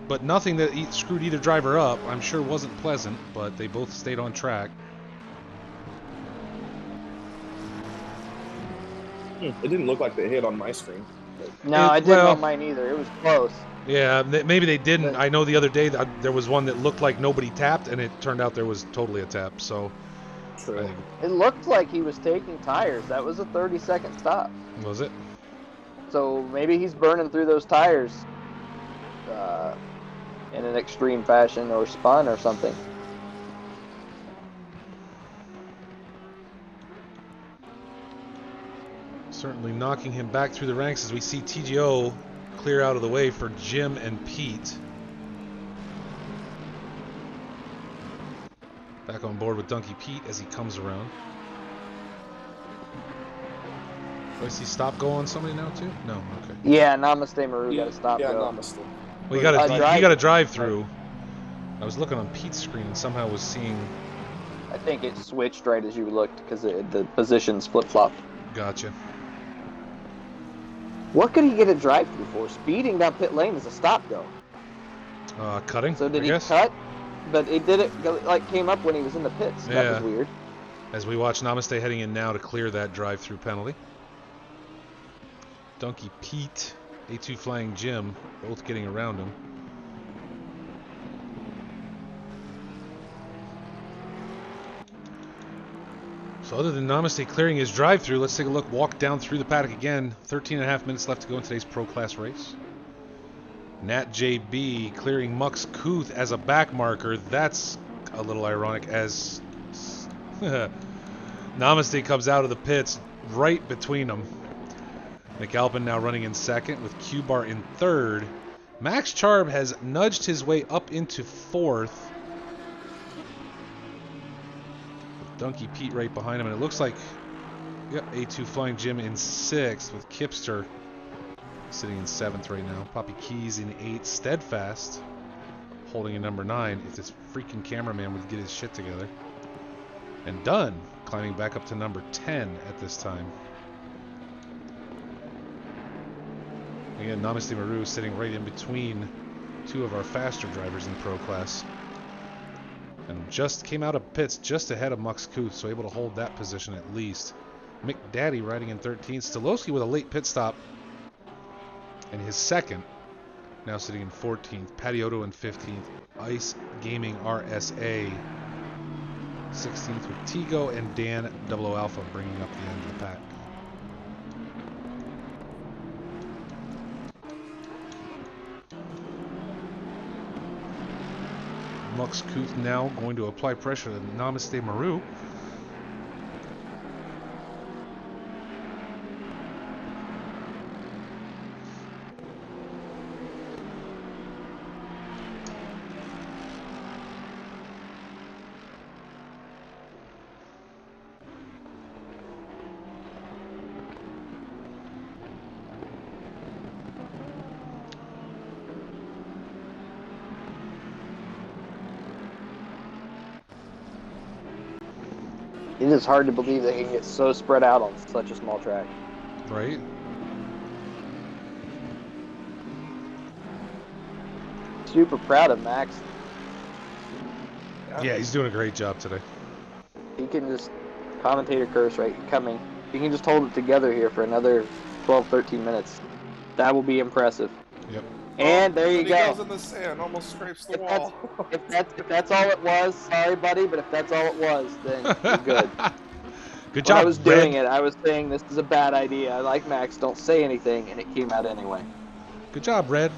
But nothing that screwed either driver up. I'm sure wasn't pleasant, but they both stayed on track. It didn't look like they hit on my screen. No, I didn't on mine either. It was close. Yeah, maybe they didn't. I know the other day there was one that looked like nobody tapped, and it turned out there was totally a tap. So, True. It looked like he was taking tires. That was a 30-second stop. Was it? So maybe he's burning through those tires in an extreme fashion, or spun or something. Certainly knocking him back through the ranks as we see TGO clear out of the way for Jim and Pete. Back on board with Donkey Pete as he comes around. Do I see stop go on somebody now too? No, okay. Yeah, Namaste Maru got to stop Yeah, go. Namaste. Well, he got a drive through. I was looking on Pete's screen and somehow was seeing. I think it switched right as you looked because the positions flip-flopped. Gotcha. What could he get a drive-through for? Speeding down pit lane is a stop-go. Cutting, So did I he guess? cut? But it didn't, like, came up when he was in the pits. Yeah. That was weird. As we watch Namaste heading in now to clear that drive-through penalty. Donkey Pete, A2 Flying Jim, both getting around him. So other than Namaste clearing his drive-through, let's take a look, walk down through the paddock again. 13.5 minutes left to go in today's Pro Class race. Nat JB clearing Mux Kuth as a back marker. That's a little ironic as Namaste comes out of the pits right between them. McAlpin now running in second with Q-Bar in third. Max Charb has nudged his way up into fourth. Donkey Pete right behind him, and it looks like, yep, A2 Flying Jim in sixth with Kipster sitting in seventh right now. Poppy Keys in eighth. Steadfast holding in number 9. If this freaking cameraman would get his shit together. And Dunn climbing back up to number 10 at this time. Again, Namaste Maru sitting right in between two of our faster drivers in Pro Class. And just came out of pits just ahead of Mux Kuth, so able to hold that position at least. Mick Daddy riding in 13th. Stolowski with a late pit stop. And his second, now sitting in 14th. Patioto in 15th. Ice Gaming RSA 16th with Tigo, and Dan Double O Alpha bringing up the end of the pack. Mux Kuth now going to apply pressure to Namaste Maru. It is hard to believe that he can get so spread out on such a small track. Right? Super proud of Max. Yeah, he's doing a great job today. He can just, commentator curse right coming. He can just hold it together here for another 12, 13 minutes. That will be impressive. Yep. And there you He go. goes in the sand, almost scrapes the wall. If that's all it was, sorry buddy, but if that's all it was, then you're good. Good job, When I was Red. doing it, I was saying this is a bad idea. I like Max, don't say anything, and it came out anyway. Good job, Red.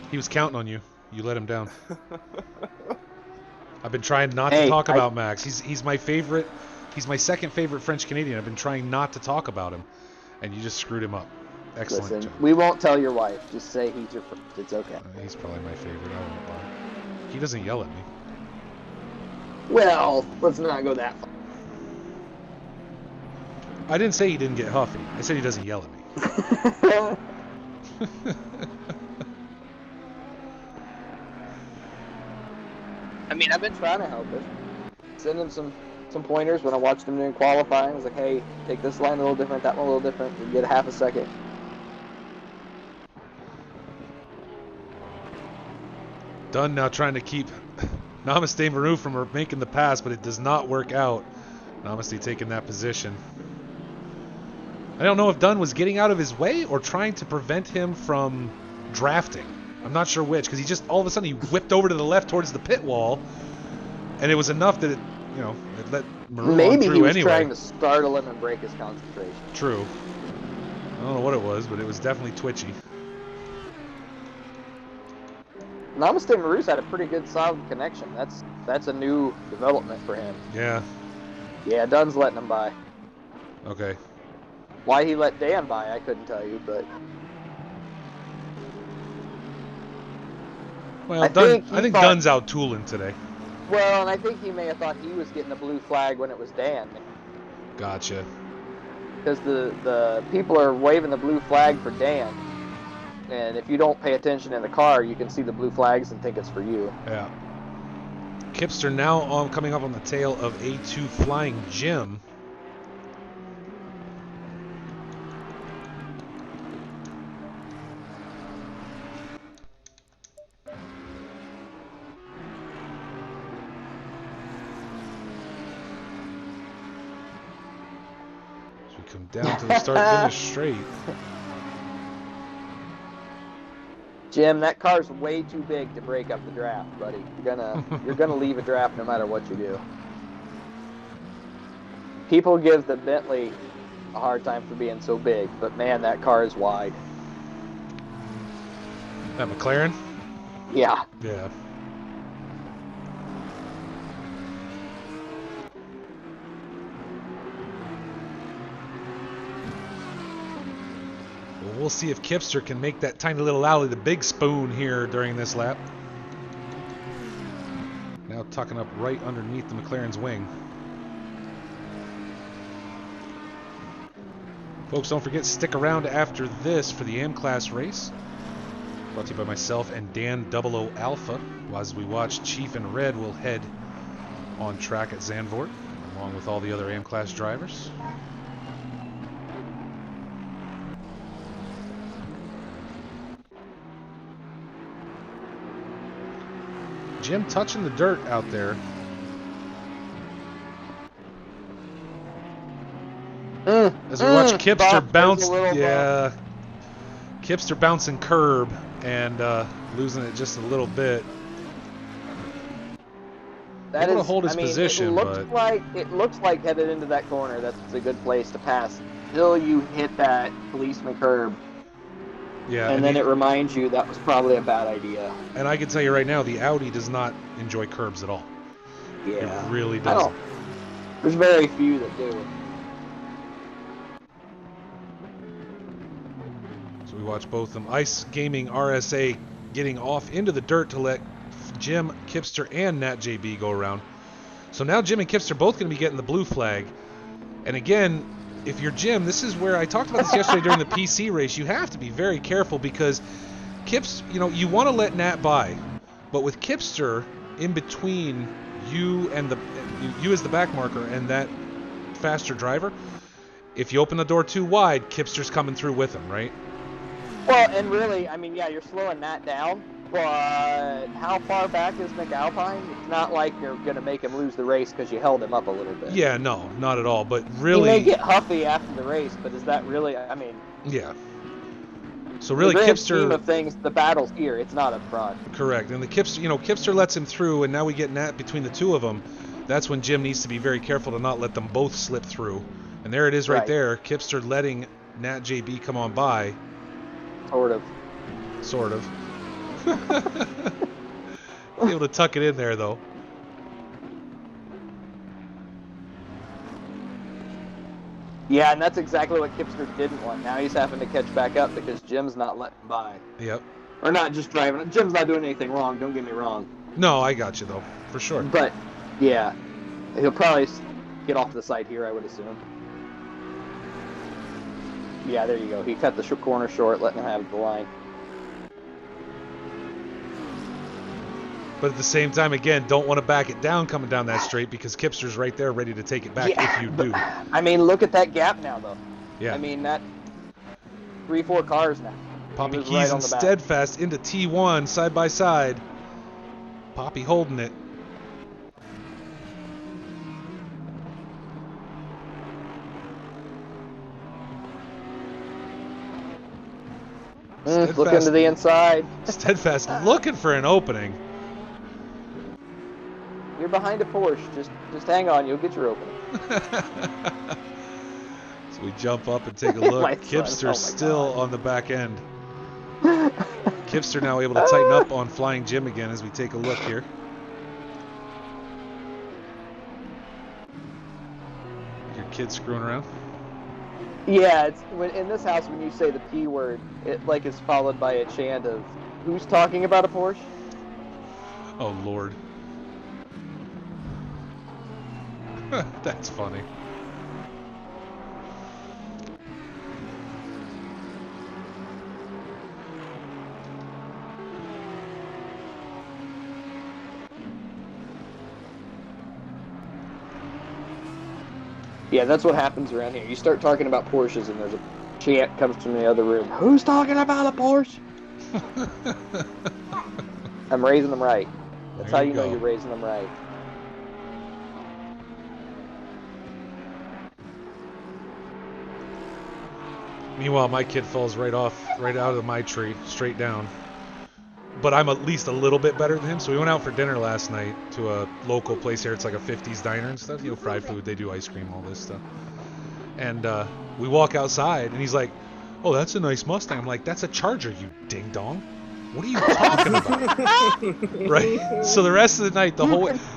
He was counting on you. You let him down. I've been trying not to talk about Max. He's my favorite. He's my second favorite French Canadian. I've been trying not to talk about him, and you just screwed him up. Excellent Listen, job. we won't tell your wife. Just say he's your friend. It's okay. He's probably my favorite. I won't lie. He doesn't yell at me. Well, let's not go that far. I didn't say he didn't get huffy. I said he doesn't yell at me. I mean, I've been trying to help him. Send him some some pointers when I watched him doing qualifying. I was like, hey, take this line a little different, that one a little different, and get a half a second. Dunn now trying to keep Namaste Maru from making the pass, but it does not work out. Namaste taking that position. I don't know if Dunn was getting out of his way or trying to prevent him from drafting. I'm not sure which, because he just all of a sudden he whipped over to the left towards the pit wall, and it was enough that it let Maru on through Maybe he was anyway. trying to startle him and break his concentration. True. I don't know what it was, but it was definitely twitchy. Namaste Maru's had a pretty good solid connection. That's a new development for him. Yeah. Yeah, Dunn's letting him by. Okay. Why he let Dan by, I couldn't tell you, but Well, I think Dunn's out tooling today. Well, and I think he may have thought he was getting the blue flag when it was Dan. Gotcha. Because the people are waving the blue flag for Dan. And if you don't pay attention in the car, you can see the blue flags and think it's for you. Yeah. Kipster now coming up on the tail of A2 Flying Jim. As we come down to the start-finish straight. Jim, that car's way too big to break up the draft, buddy. You're gonna leave a draft no matter what you do. People give the Bentley a hard time for being so big, but man, that car is wide. That McLaren? Yeah. Yeah. Well, we'll see if Kipster can make that tiny little alley the big spoon here during this lap. Now tucking up right underneath the McLaren's wing. Folks, don't forget, stick around after this for the AM Class race. Brought to you by myself and Dan 00 Alpha. As we watch, Chief and Red will head on track at Zandvoort, along with all the other AM Class drivers. Jim touching the dirt out there. As we watch Kipster bounce, yeah, Kipster bouncing curb and losing it just a little bit. That able is, to hold his position, it looks like headed into that corner. That's a good place to pass until you hit that policeman curb. Yeah, and then it reminds you that was probably a bad idea. And I can tell you right now, the Audi does not enjoy curbs at all. Yeah, it really doesn't. There's very few that do. So we watch both of them. Ice Gaming RSA getting off into the dirt to let Jim, Kipster, and Nat JB go around. So now Jim and Kipster both going to be getting the blue flag. And again, if you're Jim, this is where I talked about this yesterday during the PC race. You have to be very careful because Kips, you want to let Nat by, but with Kipster in between you and you as the back marker and that faster driver, if you open the door too wide, Kipster's coming through with him, right? Well, and really, I mean, yeah, you're slowing Nat down, but how far back is McAlpine? It's not like you're going to make him lose the race because you held him up a little bit. Yeah, no, not at all. But really, he may get huffy after the race, but is that really? I mean, yeah. So really, the grand Kipster. Scheme of things, the battle's here. It's not up front. Correct, and the Kipster, Kipster lets him through, and now we get Nat between the two of them. That's when Jim needs to be very careful to not let them both slip through. And there it is, right there. Kipster letting Nat JB come on by. Sort of. Able to tuck it in there, though. Yeah, and that's exactly what Kipster didn't want. Now he's having to catch back up because Jim's not letting by. Yep. Or not just driving. Jim's not doing anything wrong, don't get me wrong. No, I got you, though, for sure. But, yeah, he'll probably get off the side here, I would assume. Yeah, there you go. He cut the corner short, letting him have the line. But at the same time, again, don't want to back it down coming down that straight because Kipster's right there ready to take it back if you do. I mean, look at that gap now, though. Yeah. I mean, that 3-4 cars now. Poppy Keys right and Steadfast into T1 side by side. Poppy holding it. Look into the inside. Steadfast looking for an opening. You're behind a Porsche. Just hang on. You'll get your opening. So we jump up and take a look. Kipster still on the back end. Kipster now able to tighten up on Flying Jim again as we take a look here. Your kid screwing around? Yeah, it's in this house when you say the P word, it like is followed by a chant of who's talking about a Porsche? Oh Lord. That's funny. Yeah, that's what happens around here. You start talking about Porsches and there's a chant comes from the other room. Who's talking about a Porsche? I'm raising them right. That's how you know you're raising them right. Meanwhile, my kid falls right out of my tree, straight down. But I'm at least a little bit better than him. So we went out for dinner last night to a local place here. It's like a 50s diner and stuff. You know, fried food. They do ice cream, all this stuff. And we walk outside, and he's like, "Oh, that's a nice Mustang." I'm like, "That's a Charger, you ding dong. What are you talking about?" Right? So the rest of the night,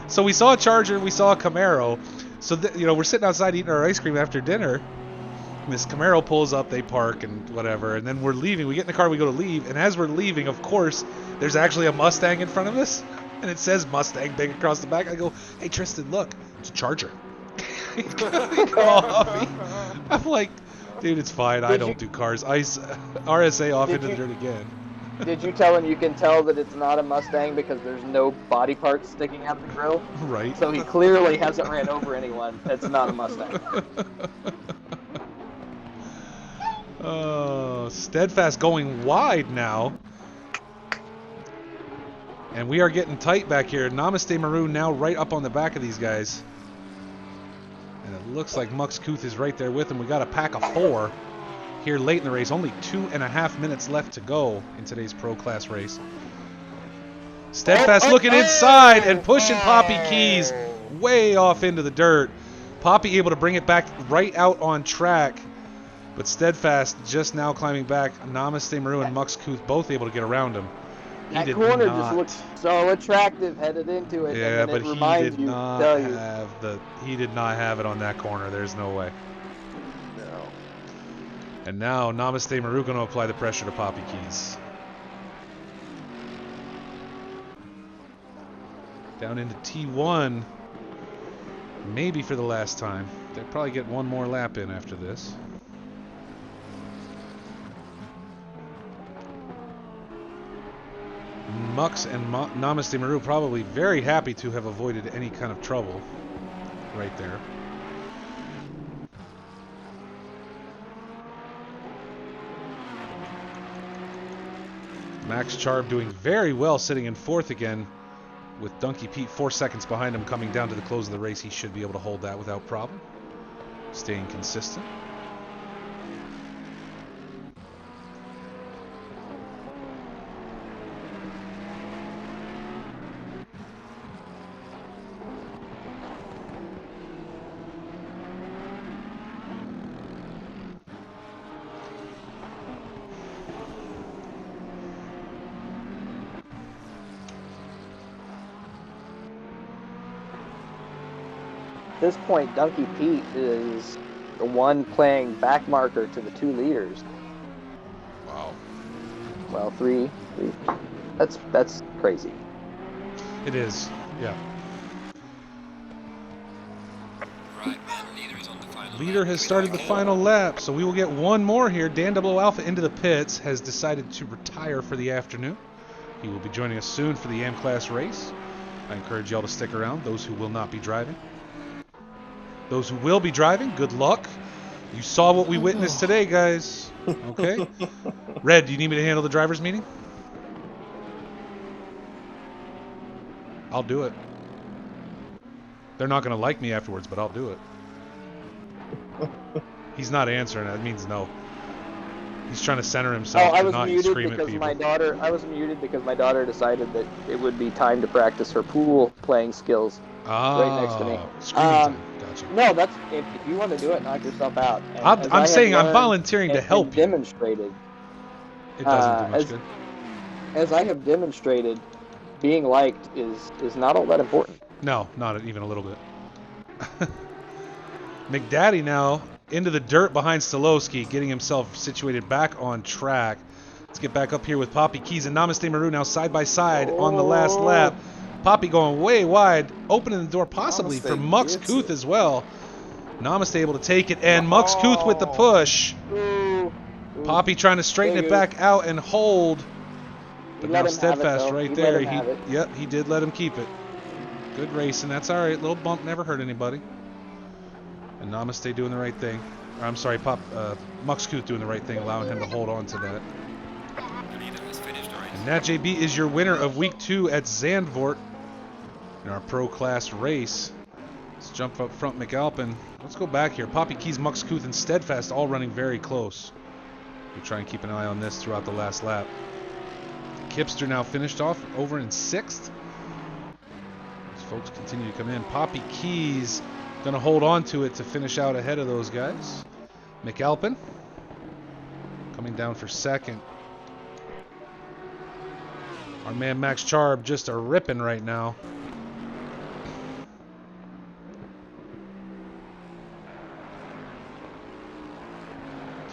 so we saw a Charger, we saw a Camaro. So we're sitting outside eating our ice cream after dinner. And this Camaro pulls up, they park and whatever, and then we're leaving. We get in the car, we go to leave, and as we're leaving, of course, there's actually a Mustang in front of us, and it says Mustang big across the back. I go, "Hey Tristan, look, it's a Charger." I'm like, "Dude, it's fine. I don't do cars. RSA off into the dirt again." Did you tell him you can tell that it's not a Mustang because there's no body parts sticking out the grill? Right. So he clearly hasn't ran over anyone. It's not a Mustang. Oh, Steadfast going wide now. And we are getting tight back here. Namaste Maroon now right up on the back of these guys. And it looks like Mux Kuth is right there with him. We got a pack of 4 here late in the race. Only 2.5 minutes left to go in today's Pro Class race. Steadfast looking inside and pushing Poppy Keys way off into the dirt. Poppy able to bring it back right out on track. But Steadfast just now climbing back. Namaste Maroon and Mux Kuth both able to get around him. That corner just looks so attractive headed into it. Yeah, and but he did not have it on that corner. There's no way. No. And now Namaste Maroon going to apply the pressure to Poppy Keys. Down into T1. Maybe for the last time. They'll probably get one more lap in after this. Mux and Namaste Maru probably very happy to have avoided any kind of trouble right there. Max Charb doing very well, sitting in 4th again with Donkey Pete 4 seconds behind him coming down to the close of the race. He should be able to hold that without problem. Staying consistent. At this point, Donkey Pete is the one playing back marker to the 2 leaders. Wow. Well, 3. That's crazy. It is, yeah. Leader has started the final lap, so we will get one more here. Dan Double Alpha into the pits has decided to retire for the afternoon. He will be joining us soon for the AM class race. I encourage y'all to stick around, those who will not be driving. Those who will be driving, good luck. You saw what we witnessed today, guys. Okay? Red, do you need me to handle the driver's meeting? I'll do it. They're not going to like me afterwards, but I'll do it. He's not answering. That means no. He's trying to center himself to not scream at people. I was muted because my daughter decided that it would be time to practice her pool playing skills right next to me. Screaming time. Gotcha. No, that's if you want to do it, knock yourself out. I'm saying I'm volunteering to help you. Demonstrated. It doesn't do much good. As I have demonstrated, being liked is not all that important. No, not even a little bit. McDaddy now into the dirt behind Stolowski, getting himself situated back on track. Let's get back up here with Poppy Keys and Namaste Maru now side by side on the last lap. Poppy going way wide, opening the door possibly for Mux Kuth as well. Namaste able to take it, and Mux Kuth with the push. Poppy trying to straighten it back out and hold. But now Steadfast right there. He did let him keep it. Good racing. That's all right. Little bump never hurt anybody. And Namaste doing the right thing. Or, I'm sorry, Mux Kuth doing the right thing, allowing him to hold on to that. And Nat JB is your winner of Week 2 at Zandvoort in our Pro Class race. Let's jump up front, McAlpin. Let's go back here. Poppy Keys, Mux Kuth, and Steadfast all running very close. We'll try and keep an eye on this throughout the last lap. Kipster now finished off over in 6th. As folks continue to come in. Poppy Keys going to hold on to it to finish out ahead of those guys. McAlpin coming down for 2nd. Our man Max Charb just a ripping right now.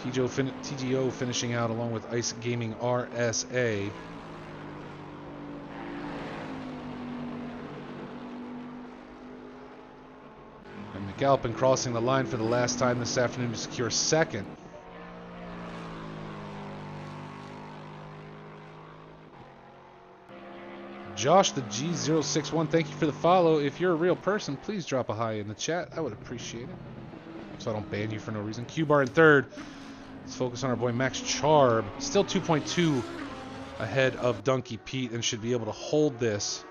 TGO finishing out along with Ice Gaming RSA. And McAlpin crossing the line for the last time this afternoon to secure 2nd. Josh the G061, thank you for the follow. If you're a real person, please drop a hi in the chat. I would appreciate it. So I don't ban you for no reason. Q-Bar in 3rd. Let's focus on our boy Max Charb. Still 2.2 ahead of Donkey Pete and should be able to hold this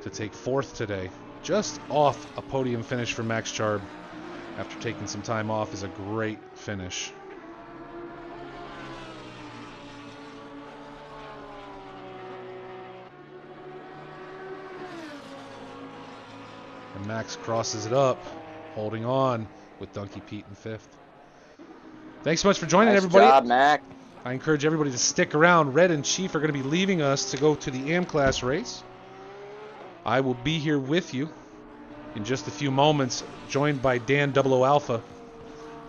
to take 4th today. Just off a podium finish for Max Charb after taking some time off is a great finish. And Max crosses it up, holding on with Donkey Pete in 5th. Thanks so much for joining, everybody. Nice job, Mac. I encourage everybody to stick around. Red and Chief are going to be leaving us to go to the AM class race. I will be here with you in just a few moments, joined by Dan 00 Alpha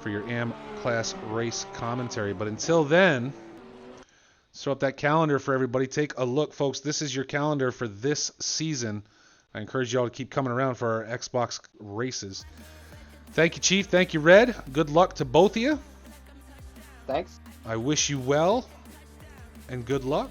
for your AM class race commentary. But until then, let's throw up that calendar for everybody. Take a look, folks. This is your calendar for this season. I encourage you all to keep coming around for our Xbox races. Thank you, Chief. Thank you, Red. Good luck to both of you. Thanks. I wish you well and good luck.